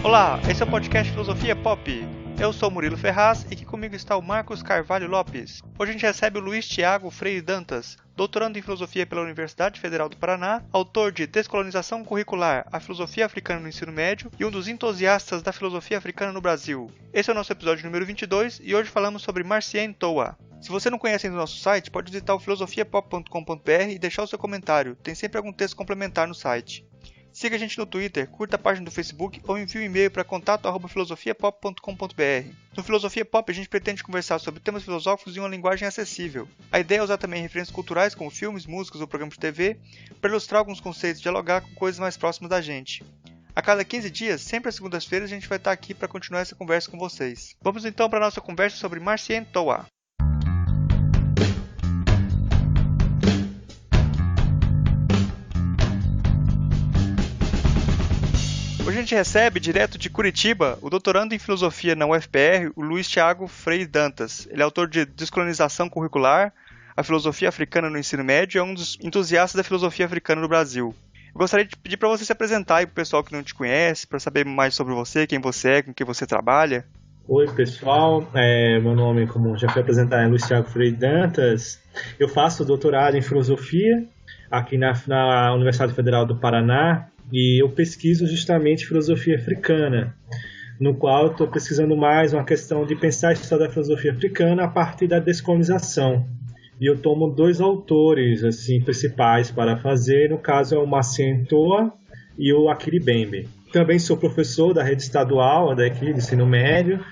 Olá, esse é o podcast Filosofia Pop. Eu sou Murilo Ferraz e aqui comigo está o Marcos Carvalho Lopes. Hoje a gente recebe o Luiz Thiago Freire Dantas, doutorando em Filosofia pela Universidade Federal do Paraná, autor de Descolonização Curricular, a Filosofia Africana no Ensino Médio e um dos entusiastas da filosofia africana no Brasil. Esse é o nosso episódio número 22 e hoje falamos sobre Marcien Toa. Se você não conhece ainda o nosso site, pode visitar o filosofiapop.com.br e deixar o seu comentário, tem sempre algum texto complementar no site. Siga a gente no Twitter, curta a página do Facebook ou envie um e-mail para contato@filosofiapop.com.br. No Filosofia Pop a gente pretende conversar sobre temas filosóficos em uma linguagem acessível. A ideia é usar também referências culturais como filmes, músicas ou programas de TV para ilustrar alguns conceitos e dialogar com coisas mais próximas da gente. A cada 15 dias, sempre às segundas-feiras, a gente vai estar aqui para continuar essa conversa com vocês. Vamos então para a nossa conversa sobre Marcien Toa. Hoje a gente recebe, direto de Curitiba, o doutorando em filosofia na UFPR, o Luiz Thiago Freire Dantas. Ele é autor de Descolonização Curricular, a filosofia africana no ensino médio e é um dos entusiastas da filosofia africana no Brasil. Eu gostaria de pedir para você se apresentar aí para o pessoal que não te conhece, para saber mais sobre você, quem você é, com quem você trabalha. Oi pessoal, meu nome, como já foi apresentado, é Luiz Thiago Freire Dantas. Eu faço doutorado em filosofia aqui na Universidade Federal do Paraná. E eu pesquiso justamente filosofia africana, no qual estou pesquisando mais uma questão de pensar a história da filosofia africana a partir da descolonização. E eu tomo dois autores assim, principais para fazer, no caso é o Marcien Toa e o Akili Mbembe. Também sou professor da rede estadual daqui do ensino médio,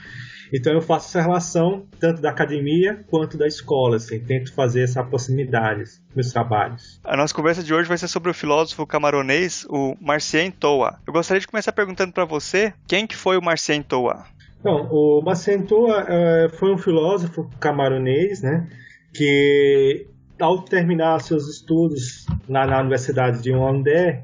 então eu faço essa relação tanto da academia quanto da escola, assim, tento fazer essa proximidade nos meus trabalhos. A nossa conversa de hoje vai ser sobre o filósofo camaronês, o Marcien Toa. Eu gostaria de começar perguntando para você, quem que foi o Marcien Toa? Bom, o Marcien Toa foi um filósofo camaronês, né, que ao terminar seus estudos na Universidade de Yaoundé,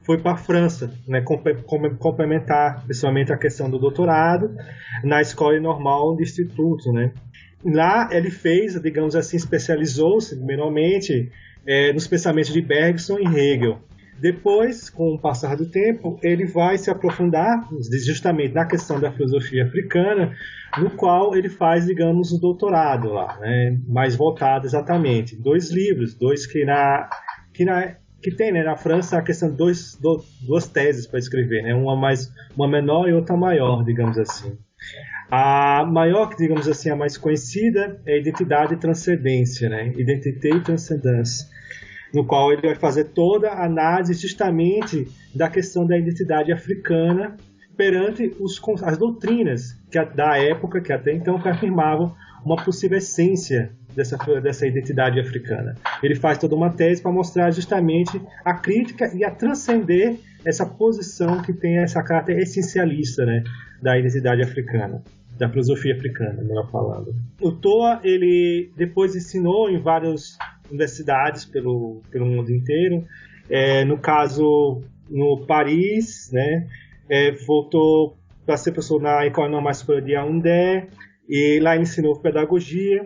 foi para a França, né, complementar principalmente a questão do doutorado na Escola Normal do Instituto, né. Lá ele fez, digamos assim, especializou-se primeiramente nos pensamentos de Bergson e Hegel. Depois, com o passar do tempo, ele vai se aprofundar justamente na questão da filosofia africana, no qual ele faz, digamos, um doutorado lá, né, mais voltado exatamente. Dois livros, que tem, né, na França a questão de duas teses para escrever, né, uma menor e outra maior, digamos assim. A maior, digamos assim, a mais conhecida é a Identidade e Transcendência, né, Identité e Transcendance, no qual ele vai fazer toda a análise justamente da questão da identidade africana perante as doutrinas da época, que até então afirmavam uma possível essência dessa identidade africana. Ele faz toda uma tese para mostrar justamente a crítica e a transcender essa posição que tem essa caráter essencialista, né, da identidade africana, da filosofia africana, melhor falando. O Toa, ele depois ensinou em várias universidades pelo mundo inteiro, no caso no Paris, né, voltou para ser professor na École Normale Supérieure de Yaoundé, e lá ensinou pedagogia,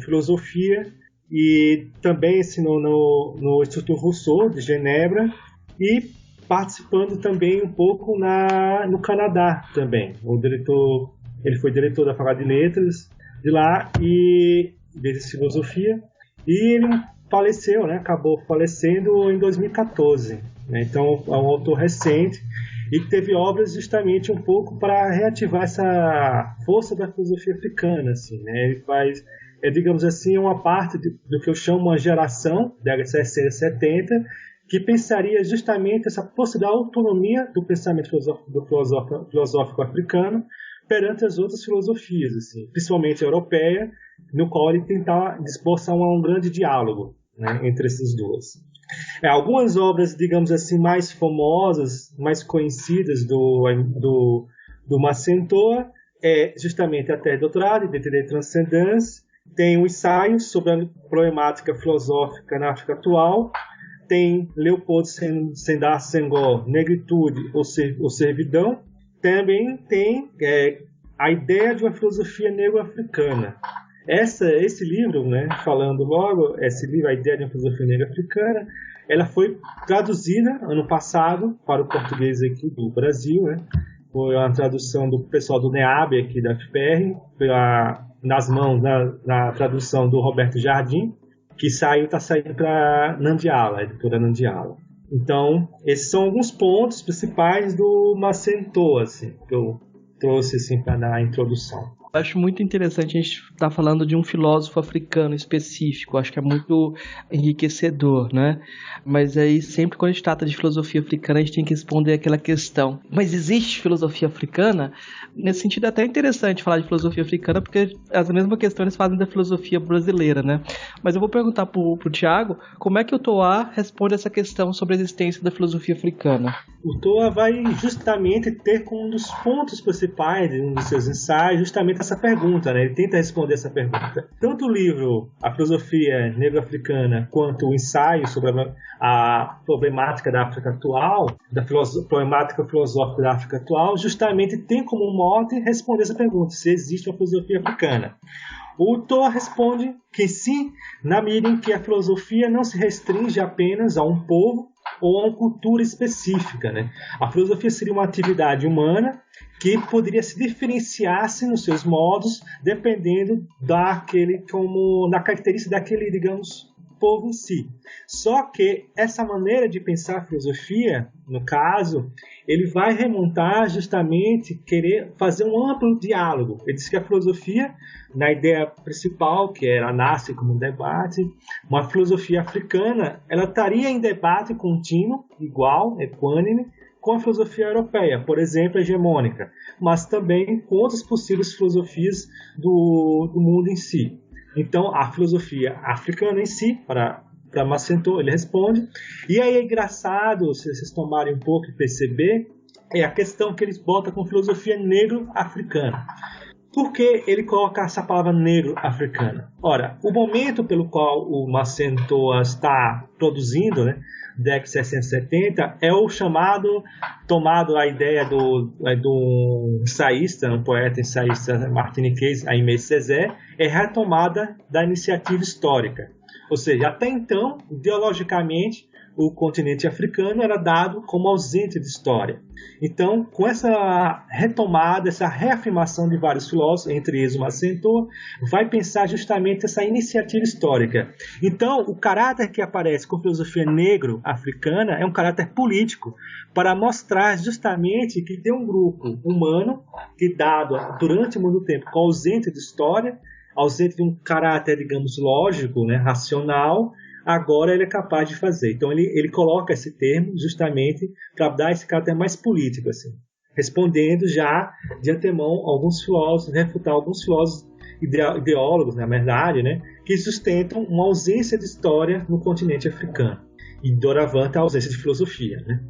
filosofia, e também ensinou no Instituto Rousseau de Genebra, e participando também um pouco no Canadá também. Ele foi diretor da Faculdade de Letras de lá e de filosofia, e ele faleceu, né, acabou falecendo em 2014, né, então é um autor recente e que teve obras justamente um pouco para reativar essa força da filosofia africana, assim, né, ele faz, digamos assim, uma parte do que eu chamo uma geração da década de 60 e 70 que pensaria justamente essa possibilidade da autonomia do pensamento filosófico africano perante as outras filosofias, assim, principalmente a europeia, no qual ele tentava esboçar um grande diálogo, né, entre essas duas. Algumas obras, digamos assim, mais famosas, mais conhecidas do Marcien Toa justamente até doutorado, Identité et Transcendance, tem um ensaio sobre a problemática filosófica na África atual, tem Leopoldo Sédar Senghor, Negritude ou Servidão, também tem a ideia de uma filosofia negro-africana. Esse livro, né, falando logo, esse livro, A Ideia de uma Filosofia Negra Africana, ela foi traduzida ano passado para o português aqui do Brasil, né? Foi uma tradução do pessoal do NEAB aqui da FPR, nas mãos, na tradução do Roberto Jardim, que está saindo para Nandiala, a editora Nandiala. Então, esses são alguns pontos principais do Macentô, assim, que eu trouxe assim, para dar a introdução. Eu acho muito interessante a gente estar falando de um filósofo africano específico, acho que é muito enriquecedor, né? Mas aí sempre quando a gente trata de filosofia africana a gente tem que responder aquela questão, mas existe filosofia africana? Nesse sentido é até interessante falar de filosofia africana porque as mesmas questões eles fazem da filosofia brasileira, né? Mas eu vou perguntar pro Thiago como é que o Toa responde essa questão sobre a existência da filosofia africana. O Toa vai justamente ter como um dos pontos principais de um dos seus ensaios justamente essa pergunta, né? Ele tenta responder essa pergunta. Tanto o livro A Filosofia Negro-Africana quanto o ensaio sobre a problemática da África atual, problemática filosófica da África atual, justamente tem como mote responder essa pergunta, se existe uma filosofia africana. O Toa responde que sim, na medida em que a filosofia não se restringe apenas a um povo ou a uma cultura específica, né? A filosofia seria uma atividade humana que poderia se diferenciar-se nos seus modos, dependendo da característica daquele, digamos, povo em si. Só que essa maneira de pensar a filosofia, no caso, ele vai remontar justamente querer fazer um amplo diálogo. Ele diz que a filosofia, na ideia principal, que ela nasce como um debate, uma filosofia africana, ela estaria em debate contínuo, igual, equânime, com a filosofia europeia, por exemplo, hegemônica, mas também com outras possíveis filosofias do mundo em si. Então, a filosofia africana em si, para Macentô, ele responde. E aí é engraçado, se vocês tomarem um pouco e perceber, é a questão que ele bota com filosofia negro-africana. Por que ele coloca essa palavra negro-africana? Ora, o momento pelo qual o Macentô está produzindo, né, década de 670, é o chamado, tomado a ideia do ensaísta, um poeta ensaísta martiniquês, Aimé Césaire, é retomada da iniciativa histórica. Ou seja, até então, ideologicamente, o continente africano era dado como ausente de história. Então, com essa retomada, essa reafirmação de vários filósofos, entre eles o Macentô, vai pensar justamente essa iniciativa histórica. Então, o caráter que aparece com a filosofia negro-africana é um caráter político, para mostrar justamente que tem um grupo humano que, dado durante muito tempo, com ausente de história, ausente de um caráter, digamos, lógico, né, racional, agora ele é capaz de fazer. Então ele coloca esse termo justamente para dar esse caráter mais político, assim, respondendo já de antemão alguns filósofos, refutar alguns filósofos ideólogos, na verdade, né, que sustentam uma ausência de história no continente africano. E doravante a ausência de filosofia, né?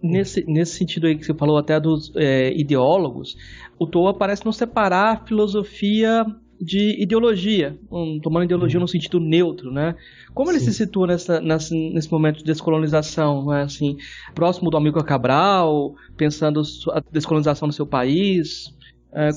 Nesse sentido aí que você falou até dos ideólogos, o Toa parece não separar a filosofia de ideologia, tomando ideologia no sentido neutro, né? Como ele se situa nesse momento de descolonização, né? Assim, próximo do Amílcar Cabral, pensando a descolonização do seu país,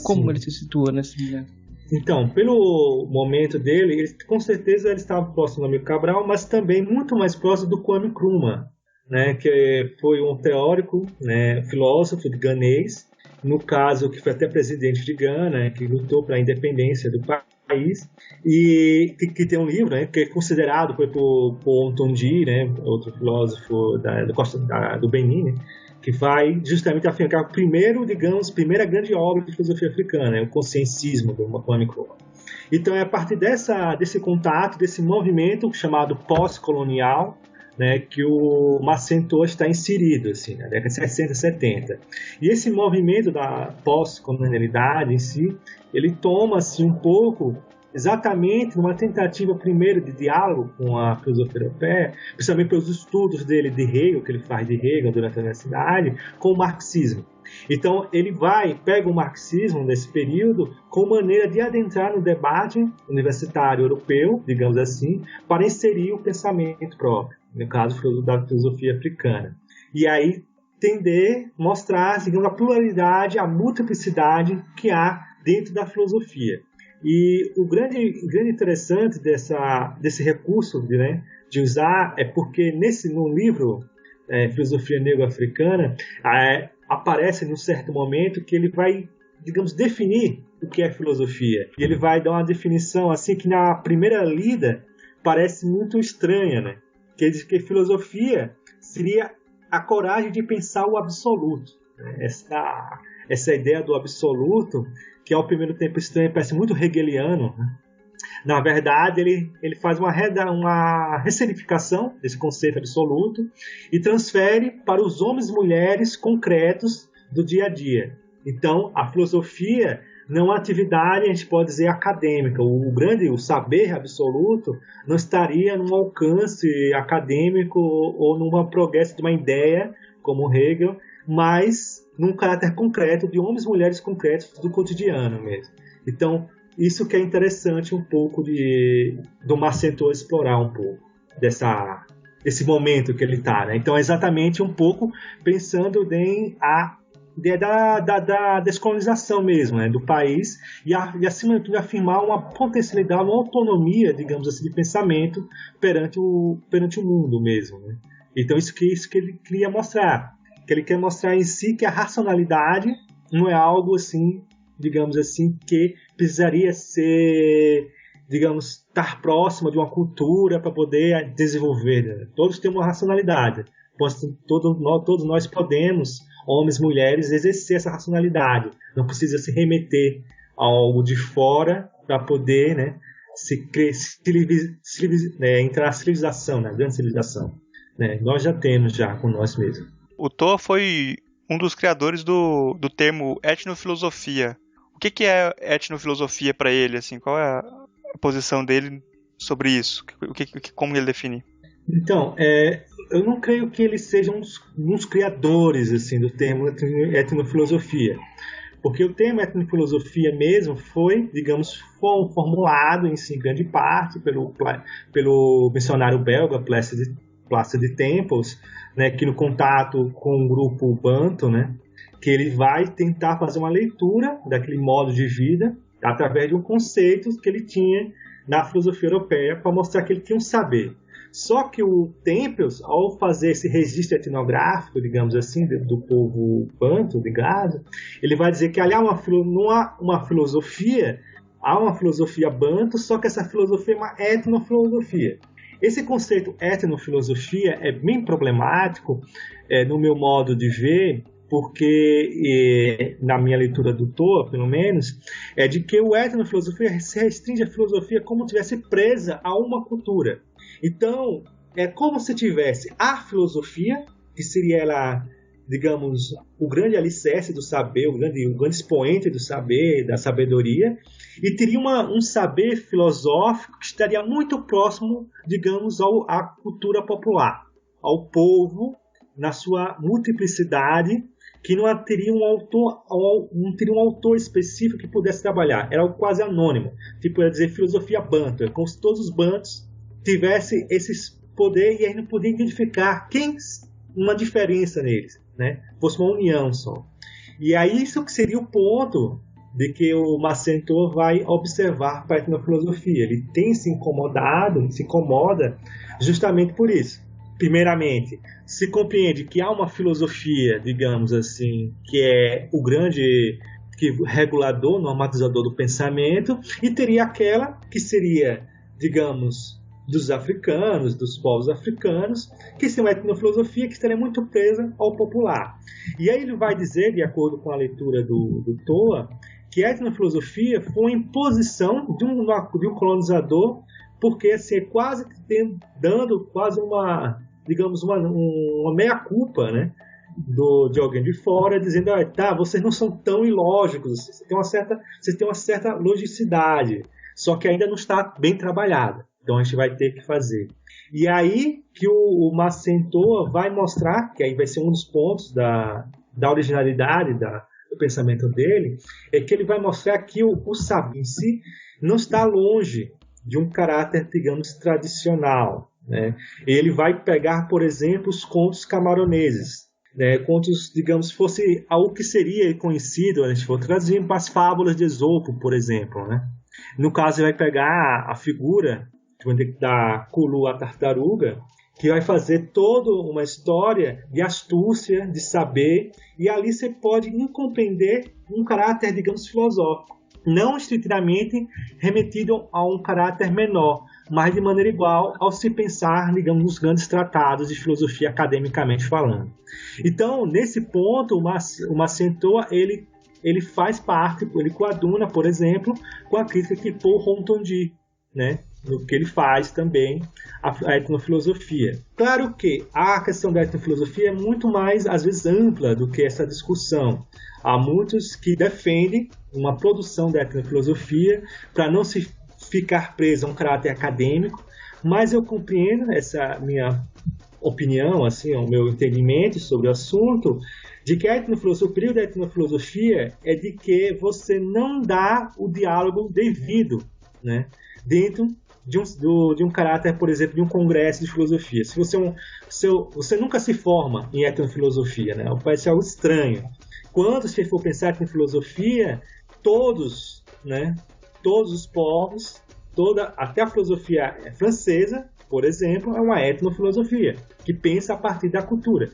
como ele se situa nesse momento? Então, pelo momento dele, com certeza ele estava próximo do Amílcar Cabral, mas também muito mais próximo do Kwame Nkrumah, né? Que foi um teórico, né, filósofo ganês, no caso, que foi até presidente de Gana, que lutou pela independência do país, e que tem um livro, né, que é considerado por Ontonji, né, outro filósofo do Benin, né, que vai justamente afirmar o primeira grande obra de filosofia africana, o consciencismo do Kwame Nkrumah. Então, é a partir desse contato, desse movimento chamado pós-colonial, né, que o Macentô está inserido, assim, na década de 60, 70. E esse movimento da pós-colonialidade em si, ele toma assim, um pouco, exatamente numa tentativa primeiro de diálogo com a filosofia europeia, principalmente pelos estudos dele de Hegel, que ele faz de Hegel durante a universidade, com o marxismo. Então ele pega o marxismo nesse período como maneira de adentrar no debate universitário europeu, digamos assim, para inserir o pensamento próprio, no caso da filosofia africana. E aí mostrar, digamos, a pluralidade, a multiplicidade que há dentro da filosofia. E o grande interessante desse recurso de usar é porque no livro Filosofia Negro-Africana aparece num certo momento que ele vai, digamos, definir o que é filosofia. E ele vai dar uma definição assim que na primeira lida parece muito estranha, né? Que ele diz que filosofia seria a coragem de pensar o absoluto. Essa ideia do absoluto, que ao primeiro tempo estranho, parece muito hegeliano, né? Na verdade, ele faz uma ressignificação desse conceito absoluto e transfere para os homens e mulheres concretos do dia a dia. Então, a filosofia não é uma atividade, a gente pode dizer, acadêmica. O saber absoluto não estaria num alcance acadêmico ou num progresso de uma ideia, como Hegel, mas num caráter concreto de homens e mulheres concretos do cotidiano mesmo. Então, isso que é interessante um pouco do Marcentor explorar um pouco desse momento que ele está, né? Então, é exatamente um pouco pensando da descolonização mesmo, né, do país e acima de tudo afirmar uma potencialidade, uma autonomia, digamos assim, de pensamento perante o mundo mesmo, né? Então isso que ele queria mostrar, que ele quer mostrar em si que a racionalidade não é algo assim, digamos assim, que precisaria ser, digamos, estar próximo de uma cultura para poder desenvolver, né? Todos têm uma racionalidade, todos nós podemos, homens e mulheres, exercer essa racionalidade. Não precisa se remeter a algo de fora para poder, né, entrar na civilização, na grande civilização. Né? Nós já temos com nós mesmos. O Toa foi um dos criadores do termo etnofilosofia. O que é etnofilosofia para ele? Assim, qual é a posição dele sobre isso? Como ele define? Então, eu não creio que ele seja um dos criadores assim, do termo etnofilosofia, porque o termo etnofilosofia mesmo foi, digamos, formulado em grande parte pelo missionário belga Placide Tempels, né, que no contato com o grupo Banto, né, que ele vai tentar fazer uma leitura daquele modo de vida através de um conceito que ele tinha na filosofia europeia para mostrar que ele tinha um saber. Só que o Tempels, ao fazer esse registro etnográfico, digamos assim, do povo banto, ligado, ele vai dizer que ali não há uma filosofia, há uma filosofia banto, só que essa filosofia é uma etnofilosofia. Esse conceito etnofilosofia é bem problemático, no meu modo de ver, porque, na minha leitura do Toa, pelo menos, é de que o etnofilosofia se restringe à filosofia como se estivesse presa a uma cultura. Então, é como se tivesse a filosofia, que seria ela, digamos, o grande alicerce do saber, o grande expoente do saber, da sabedoria, e teria um saber filosófico que estaria muito próximo, digamos, à cultura popular, ao povo, na sua multiplicidade, que não teria um autor específico que pudesse trabalhar, era algo quase anônimo, tipo, ia dizer filosofia banto, é como se todos os bantos tivesse esse poder e a gente não podia identificar uma diferença neles, né? Fosse uma união só. E aí isso que seria o ponto de que o Marcentor vai observar para a etnofilosofia. Ele tem se incomoda justamente por isso. Primeiramente, se compreende que há uma filosofia, digamos assim, que é o grande regulador, normatizador do pensamento, e teria aquela que seria, digamos, dos africanos, dos povos africanos, que seria uma etnofilosofia que estaria muito presa ao popular. E aí ele vai dizer, de acordo com a leitura do Toa, que a etnofilosofia foi uma imposição de um colonizador, porque assim, quase dando quase uma, digamos, uma meia-culpa, né, de alguém de fora, dizendo, vocês não são tão ilógicos, vocês têm uma certa logicidade, só que ainda não está bem trabalhada. Então a gente vai ter que fazer. E aí que o Marcentor vai mostrar, que aí vai ser um dos pontos da originalidade do pensamento dele, é que ele vai mostrar que o saber em si não está longe de um caráter, digamos, tradicional, né? Ele vai pegar, por exemplo, os contos camaroneses, né? Contos, digamos, fosse algo que seria conhecido, a gente for traduzir para as fábulas de Esopo, por exemplo, né? No caso, ele vai pegar a figura da Kulu, a tartaruga, que vai fazer toda uma história de astúcia, de saber, e ali você pode compreender um caráter, digamos, filosófico. Não estritamente remetido a um caráter menor, mas de maneira igual ao se pensar, digamos, nos grandes tratados de filosofia academicamente falando. Então, nesse ponto, o Massentoa, ele faz parte, ele coaduna, por exemplo, com a crítica que Paul Hontondi, né, no que ele faz também a etnofilosofia. Claro que a questão da etnofilosofia é muito mais, às vezes, ampla do que essa discussão. Há muitos que defendem uma produção da etnofilosofia para não se ficar preso a um caráter acadêmico, mas eu compreendo essa minha opinião, assim, o meu entendimento sobre o assunto, de que a etnofilosofia, o período da etnofilosofia é de que você não dá o diálogo devido, né, dentro de um caráter, por exemplo, de um congresso de filosofia. Se você nunca se forma em etnofilosofia, né, parece algo estranho. Quando você for pensar em filosofia, todos os povos, até a filosofia francesa, por exemplo, é uma etnofilosofia, que pensa a partir da cultura.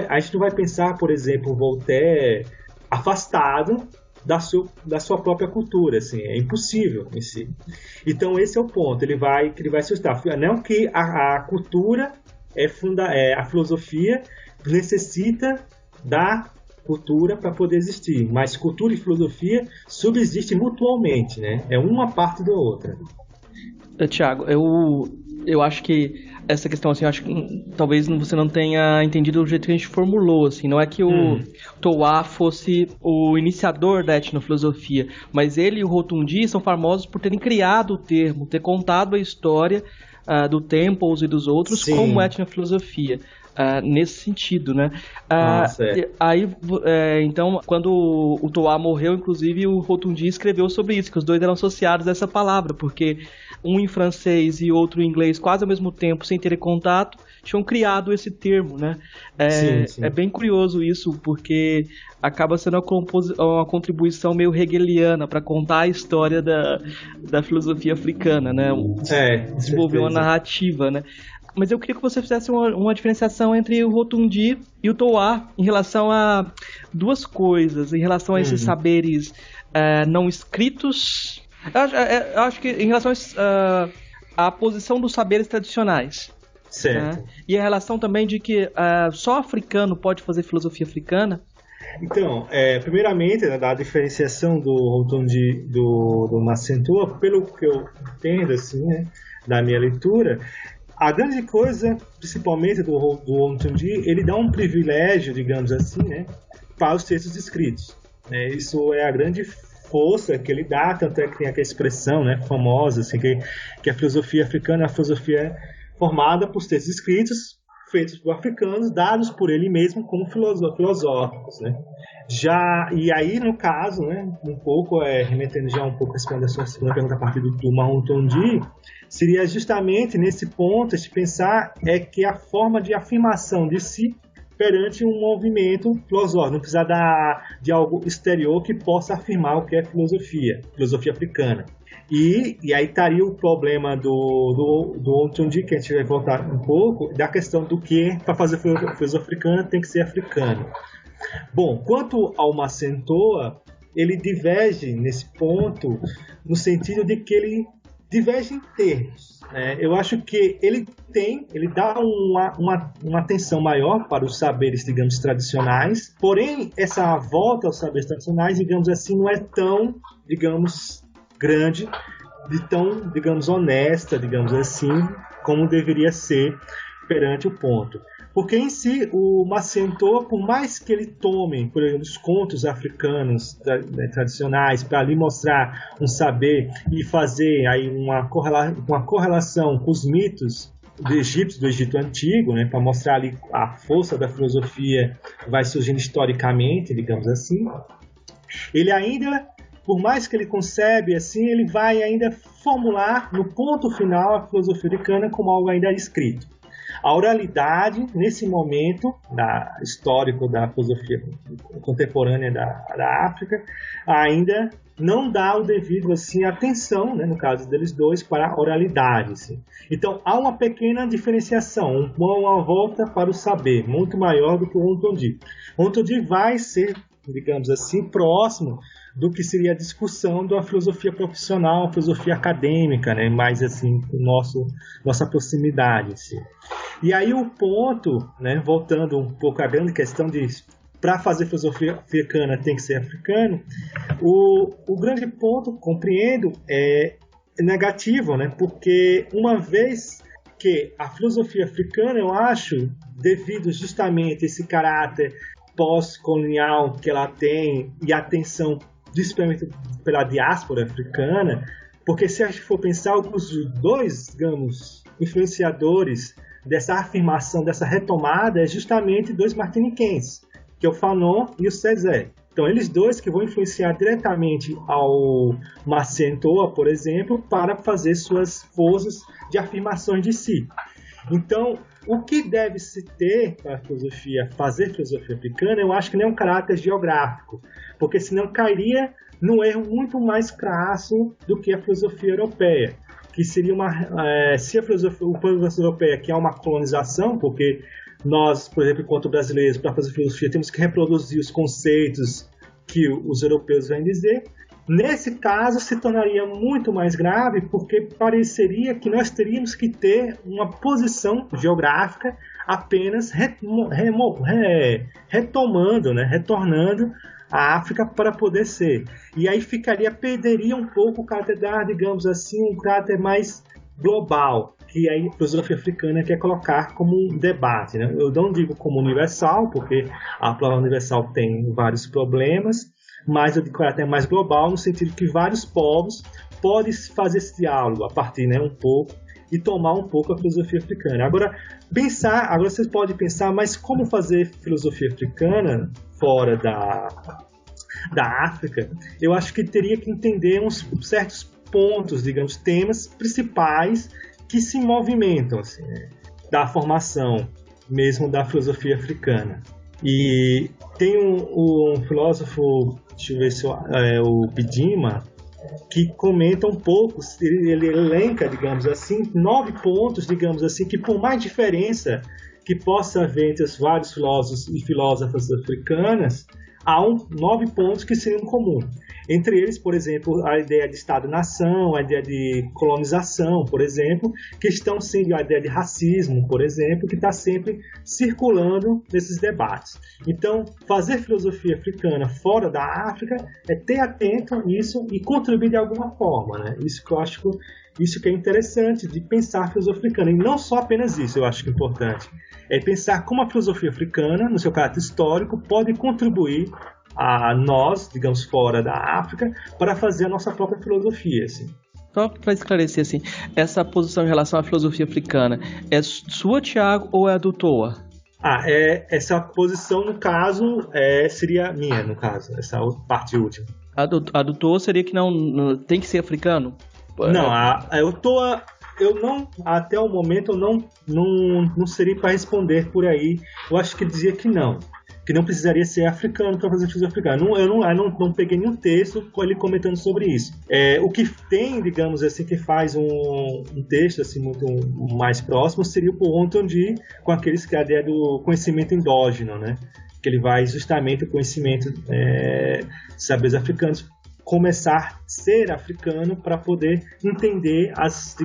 A gente não vai pensar, por exemplo, Voltaire afastado da sua própria cultura, assim, é impossível em si. Então esse é o ponto, ele vai suscitar. Não que a cultura a filosofia necessita da cultura para poder existir, mas cultura e filosofia subsistem mutualmente, né? É uma parte da outra. Tiago, eu acho que essa questão, assim, eu acho que talvez você não tenha entendido do jeito que a gente formulou, assim, não é que o Toa fosse o iniciador da etnofilosofia, mas ele e o Rotundi são famosos por terem criado o termo, ter contado a história do Temples e dos outros. Sim. Como etnofilosofia. Nesse sentido, né? Então, quando o Toa morreu, inclusive, o Rotundi escreveu sobre isso, que os dois eram associados a essa palavra, porque um em francês e outro em inglês, quase ao mesmo tempo, sem terem contato, tinham criado esse termo, né? Sim. É bem curioso isso, porque acaba sendo uma contribuição meio hegeliana para contar a história da filosofia africana, né? Desenvolver uma narrativa, né? Mas eu queria que você fizesse uma diferenciação entre o Rotundi e o Toa em relação a duas coisas, em relação a esses saberes não escritos. Eu acho que em relação à posição dos saberes tradicionais. Certo. Né? E a relação também de que só africano pode fazer filosofia africana. Então, primeiramente, da diferenciação do Rotundi do Massentoa, pelo que eu entendo, assim, né, da minha leitura, a grande coisa, principalmente do Rotundi, ele dá um privilégio, digamos assim, né, para os textos escritos. Isso é a grande força que ele dá, tanto é que tem aquela expressão, né, famosa, assim, que a filosofia africana é a filosofia formada por textos escritos, feitos por africanos, dados por ele mesmo como filosóficos, né. E aí, no caso, né, um pouco, remetendo já um pouco, respondendo a sua segunda pergunta a partir do Rotundi, seria justamente nesse ponto, de pensar que a forma de afirmação de si perante um movimento filosófico, não precisa de algo exterior que possa afirmar o que é filosofia africana. E aí estaria o problema do Rotundi, que a gente vai voltar um pouco, da questão do que, para fazer filosofia africana, tem que ser africano. Bom, quanto ao Massentoa, ele diverge nesse ponto, no sentido de que ele diverge em termos. Eu acho que ele dá uma atenção maior para os saberes, digamos, tradicionais, porém, essa volta aos saberes tradicionais, digamos assim, não é tão, digamos, grande, e tão, digamos, honesta, digamos assim, como deveria ser perante o ponto. Porque em si, o Massentoa, por mais que ele tome, por exemplo, os contos africanos tradicionais para ali mostrar um saber e fazer aí uma correlação com os mitos do Egito Antigo, né, para mostrar ali a força da filosofia que vai surgindo historicamente, digamos assim, ele ainda por mais que ele concebe assim, ele vai ainda formular no ponto final a filosofia africana como algo ainda escrito. A oralidade, nesse momento histórico da filosofia contemporânea da África, ainda não dá o devido assim, atenção, né, no caso deles dois, para a oralidade. Assim. Então, há uma pequena diferenciação, uma volta para o saber, muito maior do que o Ontodi. O Ontodi vai ser, digamos assim, próximo do que seria a discussão da filosofia profissional, a filosofia acadêmica, né? Mais assim, nossa proximidade. Assim. E aí o ponto, né, voltando um pouco à grande questão de para fazer filosofia africana tem que ser africano, o grande ponto, compreendo, é negativo, né? Porque uma vez que a filosofia africana, eu acho, devido justamente a esse caráter pós-colonial que ela tem e a atenção principalmente pela diáspora africana, porque se a gente for pensar, os dois, digamos, influenciadores dessa afirmação, dessa retomada, é justamente dois martiniquenses, que é o Fanon e o César. Então, eles dois que vão influenciar diretamente ao Marcien Toa, por exemplo, para fazer suas forças de afirmações de si. Então, o que deve se ter para a filosofia, fazer filosofia africana, eu acho que não é um caráter geográfico, porque senão cairia num erro muito mais crasso do que a filosofia europeia, que seria se a filosofia europeia quer uma colonização, porque nós, por exemplo, enquanto brasileiros, para fazer filosofia, temos que reproduzir os conceitos que os europeus vêm dizer. Nesse caso, se tornaria muito mais grave, porque pareceria que nós teríamos que ter uma posição geográfica apenas retomando, né, retornando a África para poder ser. E aí perderia um pouco o caráter, digamos assim, um caráter mais global, que a filosofia africana quer colocar como um debate. Né? Eu não digo como universal, porque a palavra universal tem vários problemas, mas eu digo caráter mais global, no sentido que vários povos podem fazer esse diálogo a partir, né, um pouco, e tomar um pouco a filosofia africana. Agora vocês podem pensar, mas como fazer filosofia africana fora da África? Eu acho que teria que entender uns certos pontos, digamos, temas principais que se movimentam assim, né, da formação mesmo da filosofia africana. E tem um filósofo, deixa eu ver se é o Bidima, que comenta um pouco, ele elenca, digamos assim, 9 pontos, digamos assim, que por mais diferença que possa haver entre os vários filósofos e filósofas africanas, há 9 pontos que seriam comuns. Entre eles, por exemplo, a ideia de Estado-nação, a ideia de colonização, por exemplo, que estão sendo a ideia de racismo, por exemplo, que está sempre circulando nesses debates. Então, fazer filosofia africana fora da África é ter atento nisso e contribuir de alguma forma, né? Isso que eu acho que é interessante de pensar a filosofia africana. E não só apenas isso, eu acho que é importante. É pensar como a filosofia africana, no seu caráter histórico, pode contribuir a nós, digamos, fora da África, para fazer a nossa própria filosofia, assim. Só para esclarecer, assim, essa posição em relação à filosofia africana é sua, Thiago, ou é a do Toa? Essa posição, no caso, seria minha, no caso, essa parte última. A do Toa seria que não tem que ser africano? Não, eu Toa, eu não, até o momento, eu não seria para responder por aí. Eu acho que ele dizia que não precisaria ser africano para fazer filosofia africana. Eu não peguei nenhum texto com ele comentando sobre isso. O que tem, digamos assim, que faz um texto assim, muito mais próximo seria o Ontodi, com aqueles que é a ideia do conhecimento endógeno, né? Que ele vai justamente o conhecimento de saberes africanos começar a ser africano para poder entender as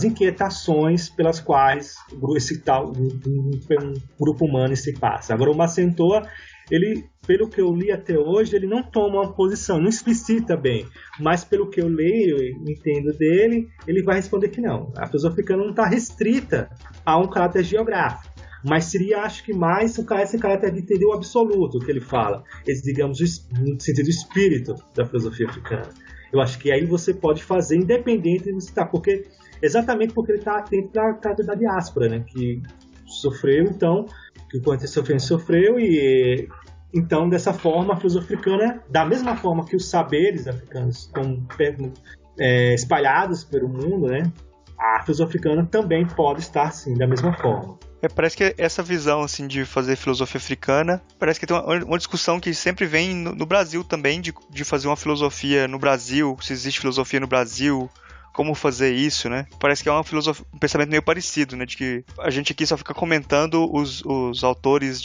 inquietações pelas quais um grupo humano se passa. Agora, o Marcien Toa, ele, pelo que eu li até hoje, ele não toma uma posição, não explicita bem, mas pelo que eu leio e entendo dele, ele vai responder que não. A filosofia africana não está restrita a um caráter geográfico, mas seria, acho que mais esse caráter de entender o absoluto que ele fala, digamos, no sentido espírito da filosofia africana. Eu acho que aí você pode fazer independente de você estar, exatamente porque ele está atento para a carta da diáspora, né? Que sofreu, então, que o quanto sofreu e Então, dessa forma, a filosofia africana, da mesma forma que os saberes africanos estão espalhados pelo mundo, né? A filosofia africana também pode estar, sim, da mesma forma. Parece que essa visão assim, de fazer filosofia africana, parece que tem uma discussão que sempre vem no Brasil também, de fazer uma filosofia no Brasil, se existe filosofia no Brasil, como fazer isso, né? Parece que é um pensamento meio parecido, né? De que a gente aqui só fica comentando os autores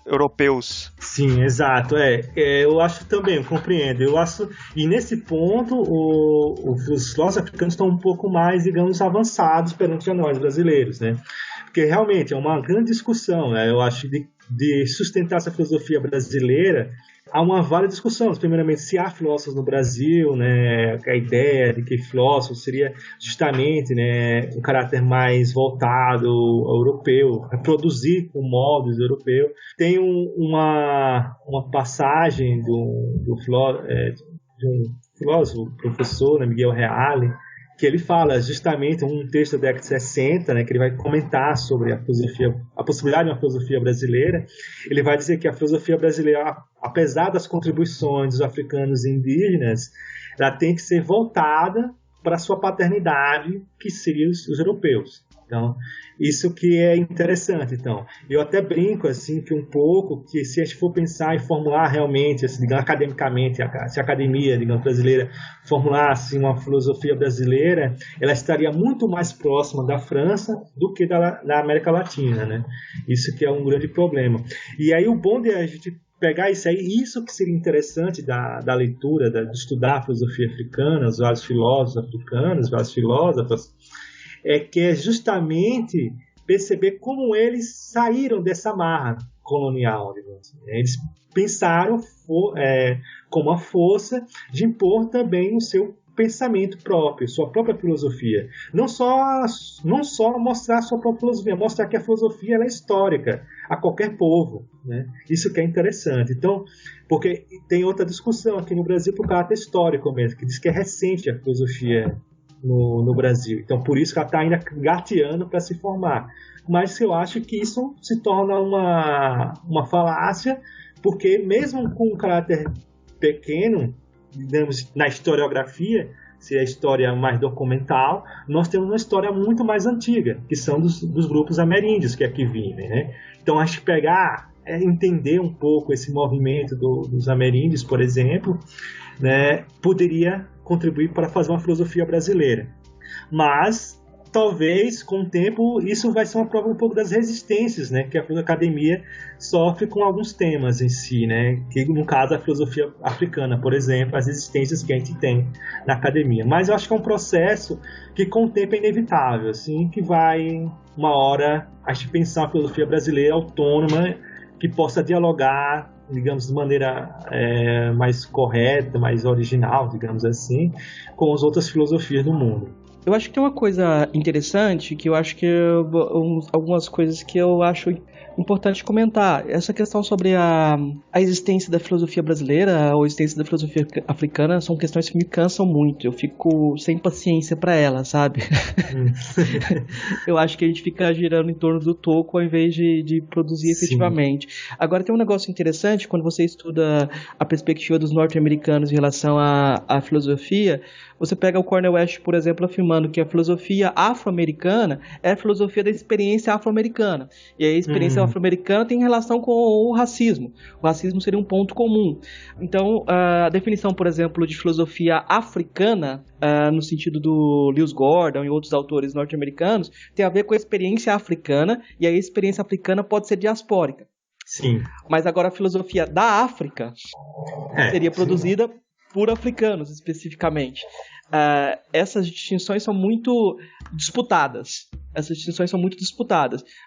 europeus. Sim, exato. Eu acho também, eu compreendo. Eu acho, e nesse ponto, os filósofos africanos estão um pouco mais, digamos, avançados perante a nós brasileiros, né? Porque realmente é uma grande discussão, né? Eu acho de sustentar essa filosofia brasileira. Há uma várias discussões. Primeiramente, se há filósofos no Brasil, né? A ideia de que filósofo seria justamente, né, um caráter mais voltado ao europeu, a produzir com modos europeus. Tem uma passagem de um filósofo, professor, né, Miguel Reale, que ele fala justamente um texto da década de 60, né, que ele vai comentar sobre a possibilidade de uma filosofia brasileira. Ele vai dizer que a filosofia brasileira, apesar das contribuições dos africanos e indígenas, ela tem que ser voltada para a sua paternidade, que seriam os europeus. Então, isso que é interessante. Então, eu até brinco assim que um pouco que se a gente for pensar e formular realmente, assim, digamos, academicamente, se a academia, digamos, brasileira formulasse uma filosofia brasileira, ela estaria muito mais próxima da França do que da América Latina, né? Isso que é um grande problema. E aí o bom de a gente pegar isso aí, isso que seria interessante da leitura, de estudar a filosofia africana, os vários filósofos africanos, várias filósofas, que é justamente perceber como eles saíram dessa marra colonial, digamos. Eles pensaram como a força de impor também o seu pensamento próprio, sua própria filosofia. Não só mostrar a sua própria filosofia, mostrar que a filosofia ela é histórica a qualquer povo, né? Isso que é interessante. Então, porque tem outra discussão aqui no Brasil por caráter histórico mesmo, que diz que é recente a filosofia no Brasil. Então, por isso que ela está ainda gateando para se formar. Mas eu acho que isso se torna uma falácia, porque mesmo com um caráter pequeno, digamos, na historiografia, se é a história mais documental, nós temos uma história muito mais antiga, que são dos grupos ameríndios que aqui vivem, né? Então, acho que entender um pouco esse movimento dos ameríndios, por exemplo, né, poderia contribuir para fazer uma filosofia brasileira. Mas talvez com o tempo isso vai ser uma prova um pouco das resistências, né, que a academia sofre com alguns temas em si, né, que no caso a filosofia africana, por exemplo, as resistências que a gente tem na academia. Mas eu acho que é um processo que com o tempo é inevitável, assim, que vai uma hora a gente pensar uma filosofia brasileira autônoma que possa dialogar, digamos, de maneira mais correta, mais original, digamos assim, com as outras filosofias do mundo. Eu acho que tem uma coisa interessante, que eu acho que algumas coisas que eu acho importante comentar. Essa questão sobre a existência da filosofia brasileira ou a existência da filosofia africana são questões que me cansam muito. Eu fico sem paciência para elas, sabe? Eu acho que a gente fica girando em torno do toco ao invés de produzir efetivamente. Agora tem um negócio interessante, quando você estuda a perspectiva dos norte-americanos em relação à filosofia, você pega o Cornel West, por exemplo, afirmando que a filosofia afro-americana é a filosofia da experiência afro-americana. E a experiência afro-americana tem relação com o racismo. O racismo seria um ponto comum. Então, a definição, por exemplo, de filosofia africana, no sentido do Lewis Gordon e outros autores norte-americanos, tem a ver com a experiência africana, e a experiência africana pode ser diaspórica. Sim. Mas agora a filosofia da África seria produzida por africanos, especificamente. Essas distinções são muito disputadas.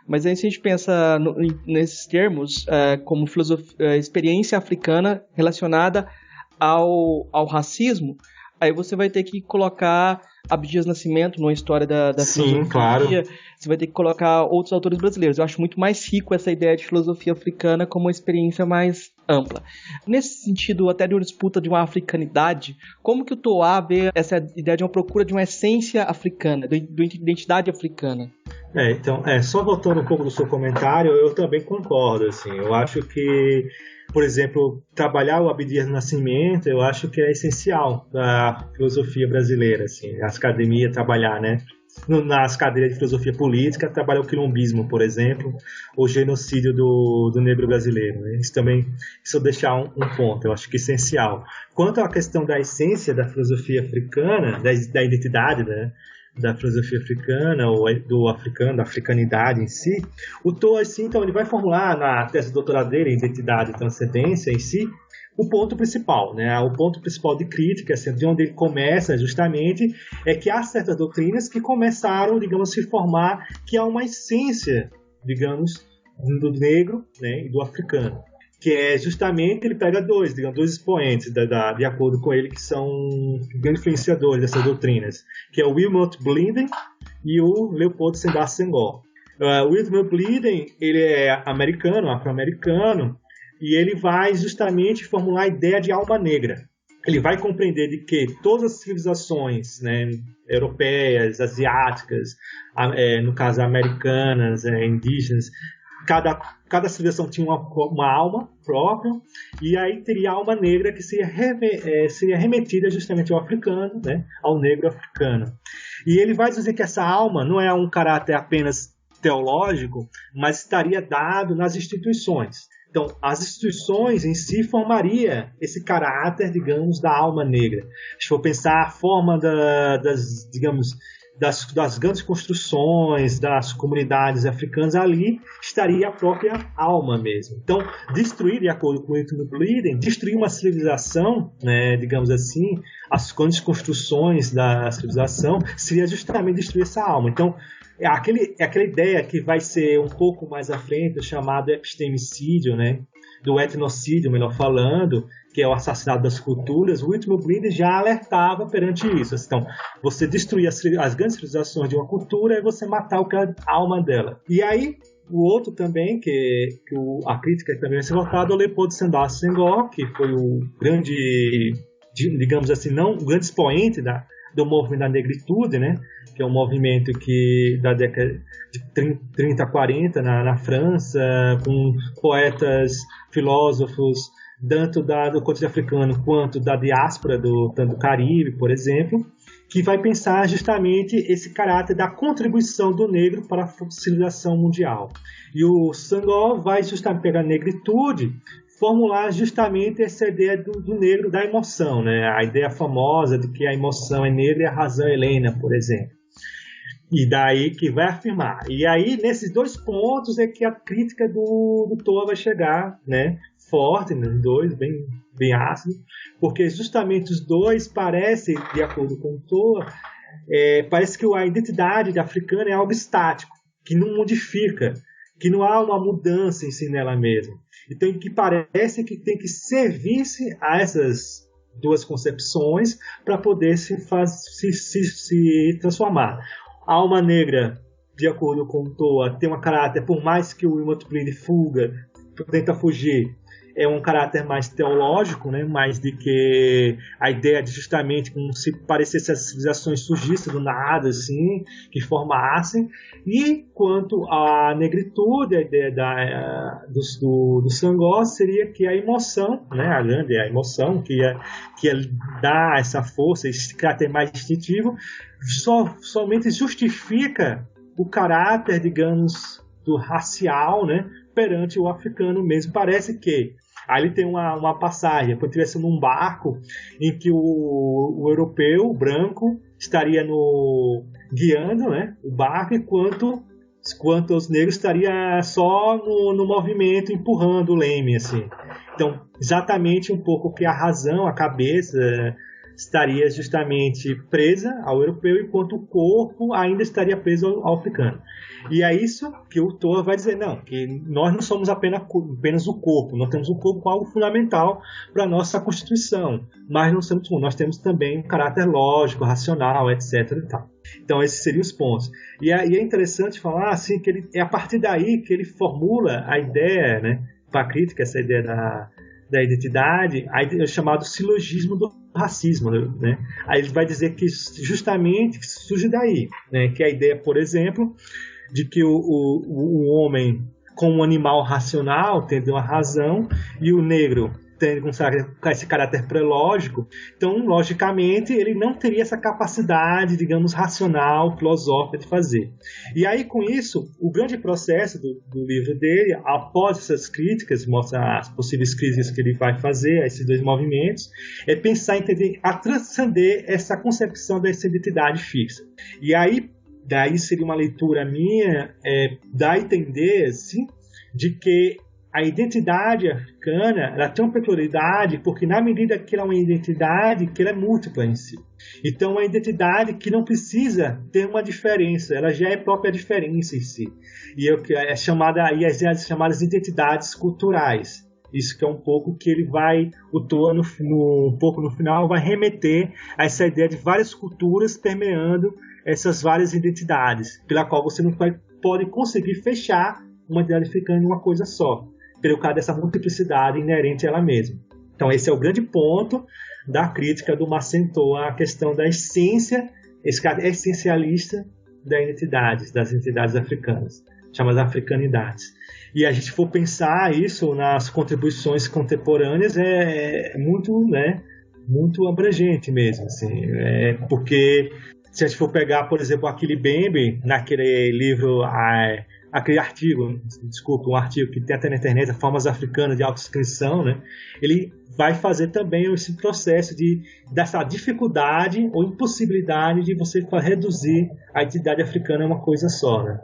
Mas aí, se a gente pensa nesses termos, como experiência africana relacionada ao racismo, aí você vai ter que colocar Abdias Nascimento numa história da filosofia. Claro. Você vai ter que colocar outros autores brasileiros. Eu acho muito mais rico essa ideia de filosofia africana como uma experiência mais ampla. Nesse sentido, até de uma disputa de uma africanidade, como que o Toá vê essa ideia de uma procura de uma essência africana, de identidade africana? Então, só voltando um pouco do seu comentário, eu também concordo, assim, eu acho que por exemplo, trabalhar o Abdias Nascimento, eu acho que é essencial para a filosofia brasileira, assim, as academias trabalhar, né? Nas cadeiras de filosofia política, trabalhar o quilombismo, por exemplo, o genocídio do negro brasileiro. Né? Isso também, se eu deixar um ponto, eu acho que é essencial. Quanto à questão da essência da filosofia africana, da identidade, né? Da filosofia africana, ou do africano, da africanidade em si, o Toa, assim, então, ele vai formular na tese de doutorado dele, Identidade e Transcendência em si, o ponto principal, né? O ponto principal de crítica, assim, de onde ele começa justamente, é que há certas doutrinas que começaram, digamos, a se formar, que há uma essência, digamos, do negro, né, e do africano. Que é justamente, ele pega dois expoentes, de acordo com ele, que são grandes influenciadores dessas doutrinas, que é o Wilmot Blinden e o Leopold Sédar Senghor. O Wilmot Blinden, ele é americano, afro-americano, e ele vai justamente formular a ideia de alma negra. Ele vai compreender de que todas as civilizações, né, europeias, asiáticas, no caso americanas, indígenas, cada civilização tinha uma alma própria, e aí teria a alma negra que seria remetida justamente ao africano, né, ao negro africano. E ele vai dizer que essa alma não é um caráter apenas teológico, mas estaria dado nas instituições. Então, as instituições em si formaria esse caráter, digamos, da alma negra. Se for pensar a forma das grandes construções das comunidades africanas, ali estaria a própria alma mesmo. Então, destruir, de acordo com o Wilmot Blinden, destruir uma civilização, né, digamos assim, as grandes construções da civilização, seria justamente destruir essa alma. Então, é aquela ideia que vai ser um pouco mais à frente, chamado epistemicídio, né, do etnocídio, melhor falando, que é o assassinato das culturas. O Wilmot Blinden já alertava perante isso. Então, você destruir as grandes civilizações de uma cultura e você matar a alma dela. E aí, o outro também, a crítica também vai ser voltada ao Leopold Sédar Senghor, que foi o grande, digamos assim, não o grande expoente do movimento da negritude, né? Que é um movimento que da década de 30 a 40 na França, com poetas, filósofos, tanto do continente africano quanto da diáspora tanto do Caribe, por exemplo, que vai pensar justamente esse caráter da contribuição do negro para a civilização mundial. E o Senghor vai justamente pegar a negritude, formular justamente essa ideia do negro, da emoção, né? A ideia famosa de que a emoção é negra e a razão é helena, por exemplo. E daí que vai afirmar. E aí, nesses dois pontos, é que a crítica do Toa vai chegar, né? Forte, nos dois, bem ácido, porque justamente os dois parecem, de acordo com o Toa, parece que a identidade africana é algo estático, que não modifica, que não há uma mudança em si nela mesma. Então, que parece que tem que servir-se a essas duas concepções para poder se transformar. A alma negra, de acordo com o Toa, tem um caráter, por mais que o Wilmot Blinden tenta fugir, é um caráter mais teológico, né? Mais de que a ideia de justamente como se parecesse as civilizações surgissem do nada, assim, que formassem. E quanto à negritude, a ideia do Senghor seria que a emoção, né? A emoção que ia dar essa força, esse caráter mais instintivo, somente justifica o caráter, digamos, do racial, né? Perante o africano mesmo. Parece que ali tem uma passagem, quando estivesse num barco em que o europeu, o branco, estaria guiando, né, o barco, enquanto os negros estariam só no movimento, empurrando o leme, assim. Então, exatamente um pouco que a razão, a cabeça, estaria justamente presa ao europeu, enquanto o corpo ainda estaria preso ao africano. E é isso que o Toa vai dizer, não, que nós não somos apenas o corpo, nós temos o corpo como algo fundamental para a nossa constituição, mas nós temos também um caráter lógico, racional, etc. E tal. Então, esses seriam os pontos. E é interessante falar assim, que é a partir daí que ele formula a ideia, né, para a crítica, essa ideia da identidade, é chamado silogismo do racismo, né? Aí ele vai dizer que justamente surge daí, né? Que é a ideia, por exemplo, de que o homem como um animal racional, tendo uma razão, e o negro tendo esse caráter prelógico, então, logicamente, ele não teria essa capacidade, digamos, racional, filosófica de fazer. E aí, com isso, o grande processo do livro dele, após essas críticas, mostra as possíveis críticas que ele vai fazer a esses dois movimentos, é pensar, entender, a transcender essa concepção dessa identidade fixa. E aí, daí seria uma leitura minha, dá a entender, assim, de que a identidade africana, ela tem uma peculiaridade porque na medida que ela é uma identidade que ela é múltipla em si. Então, é uma identidade que não precisa ter uma diferença, ela já é própria diferença em si. E é chamada aí as chamadas identidades culturais. Isso que é um pouco que ele vai, o Toa, um pouco no final, vai remeter a essa ideia de várias culturas permeando essas várias identidades, pela qual você não pode conseguir fechar uma identidade africana em uma coisa só, pelo caso dessa multiplicidade inerente a ela mesma. Então esse é o grande ponto da crítica do Massentoa, a questão da essência, esse cara é essencialista das identidades africanas, chamadas africanidades. E a gente for pensar isso nas contribuições contemporâneas, é muito, né, muito abrangente mesmo, assim, porque se a gente for pegar, por exemplo, Achille Mbembe, naquele livro, aquele artigo, desculpa, um artigo que tem até na internet, Formas Africanas de Autodescrição, né? Ele vai fazer também esse processo dessa dificuldade ou impossibilidade de você reduzir a identidade africana a uma coisa só, né?